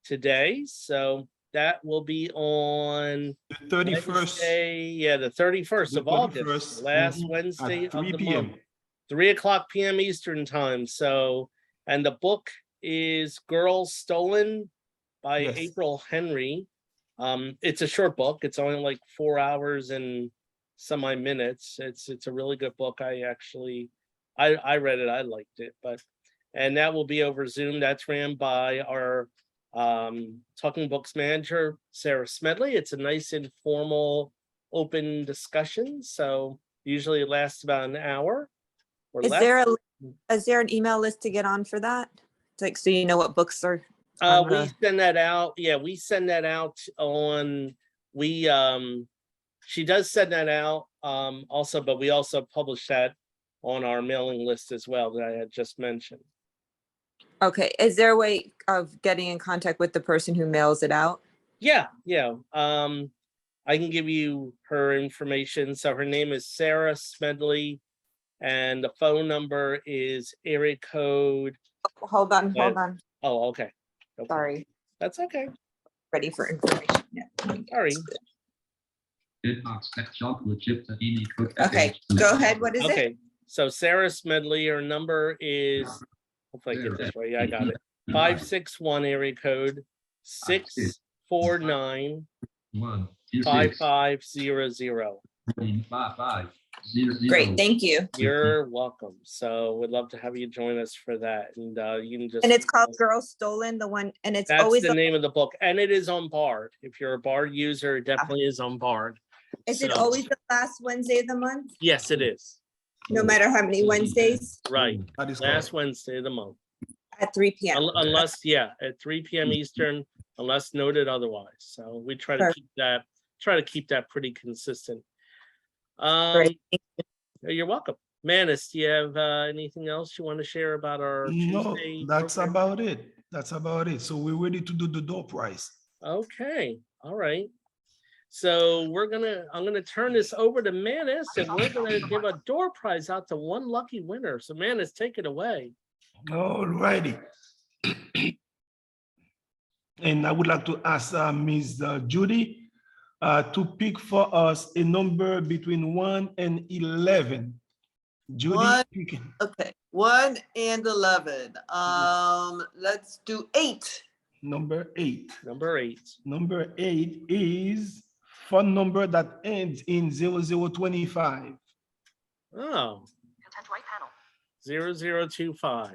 today. So that will be on The 31st. Wednesday, yeah, the 31st The of August, 31st, last mhm, Wednesday at of 3 the p.m. month, 3:00 p.m. Eastern time. So, and the book is Girls Stolen by Yes. April Henry. It's a short book. It's only like 4 hours and some minutes. It's a really good book. I read it. I liked it, and that will be over Zoom. That's ran by our Talking Books manager, Sarah Smedley. It's a nice informal open discussion. So usually it lasts about an hour or Is less. there an email list to get on for that? Like, so you know what books are? on We the- send that out. Yeah, we send that out on, she does send that out also, but we also publish that on our mailing list as well that I had just mentioned. Okay, is there a way of getting in contact with the person who mails it out? Yeah. I can give you her information. So her name is Sarah Smedley, and the phone number is area code. Hold on. Oh, okay. Sorry, That's okay. ready for information. Yeah. Sorry. Okay, go ahead. What is it? Okay. So Sarah Smedley, her number is, hopefully I get this right. Yeah, I got it. 561 area code 649 5500. Great, thank you. You're welcome. So we'd love to have you join us for that. And you can just. And it's called Girls Stolen, the one, and it's That's always, the name of the book, and it is on Bard. If you're a Bard user, it definitely is on Bard. is it so- always the last Wednesday of the month? Yes, it is. No matter how many Wednesdays? Right. That is Last correct. Wednesday of the month. At 3 p.m. Unless, yeah, at 3 p.m. Eastern, unless noted otherwise. So we try to Perfect. keep that pretty consistent. Great. You're welcome. Manis, do you have anything else you want to share about our No, Tuesday that's program? about it. That's about it. So we're ready to do the door prize. Okay, all right. So I'm gonna turn this over to Manis, and we're gonna give a door prize out to one lucky winner. So Manis, take it away. All righty. And I would like to ask Ms. Judy to pick for us a number between 1 and 11. Judy, One. pick it. Okay, 1 and 11. Let's do 8. Number 8. Number 8. Number 8 is phone number that ends in 0025. Oh. 0025.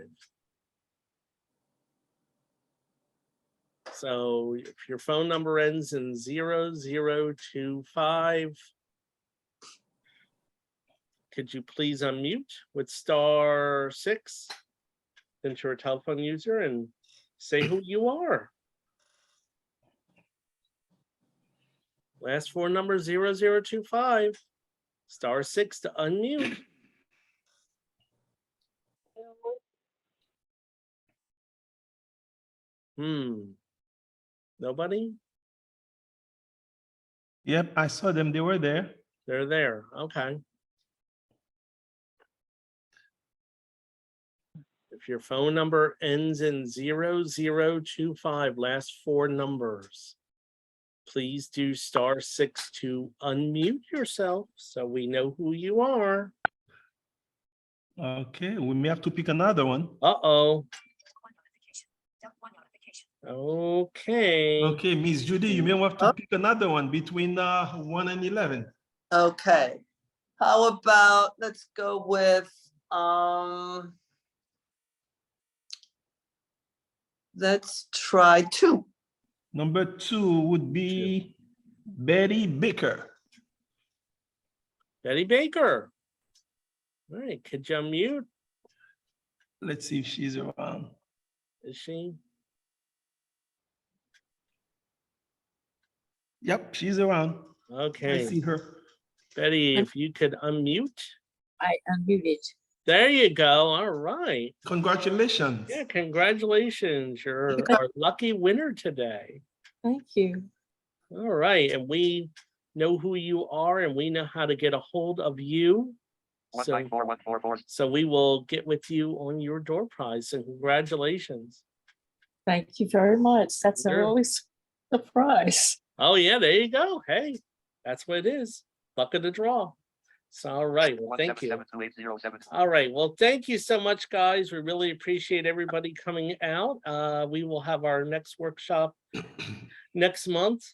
So if your phone number ends in 0025, could you please unmute with *6, since you're a telephone user, and say who you are? Last 4 numbers 0025, *6 to unmute. Nobody? Yep, I saw them. They were there. They're there. Okay. If your phone number ends in 0025, last 4 numbers, please do *6 to unmute yourself so we know who you are. Okay, we may have to pick another one. Uh-oh. Okay. Okay, Miss Judy, you may have to pick another one between 1 and 11. Okay. How about, let's go with, let's try 2. Number 2 would be Betty Baker. Betty Baker. All right, could you unmute? Let's see if she's around. Is she? Yep, she's around. I Okay. see her. Betty, if you could unmute. I unmuted. There you go. All right. Congratulations. Yeah, congratulations. You're our lucky winner today. Thank you. All right. And we know who you are and we know how to get a hold of you. So, 194-144. so we will get with you on your door prize, and congratulations. Thank you very much. That's Sure. a really surprise. Oh yeah, there you go. Hey, that's what it is. Luck of the draw. So, all right. Well, thank you. 1772807. All right. Well, thank you so much, guys. We really appreciate everybody coming out. We will have our next workshop next month.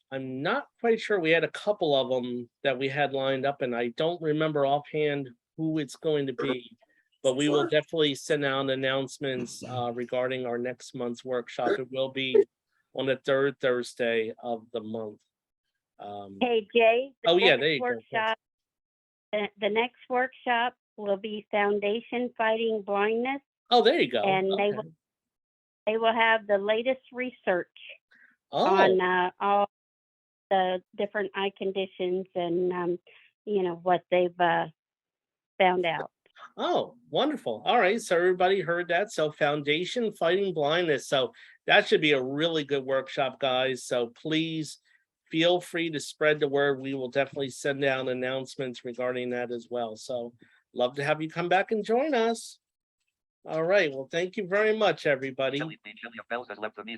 I'm not quite sure. We had a couple of them that we had lined up, and I don't remember offhand who it's going to be. But we will definitely send out announcements regarding our next month's workshop. It will be on the 3rd Thursday of the month. Hey, Jay. the Oh, yeah, next there you go. workshop- The next workshop will be Foundation Fighting Blindness, Oh, there you go. and they Okay. will have the latest research Oh, on all the different eye conditions and, what they've found out. oh, wonderful. All right. So everybody heard that. So Foundation Fighting Blindness. So that should be a really good workshop, guys. So please feel free to spread the word. We will definitely send out announcements regarding that as well. So love to have you come back and join us. All right. Well, thank you very much, everybody. Shelley Bells has left the meeting.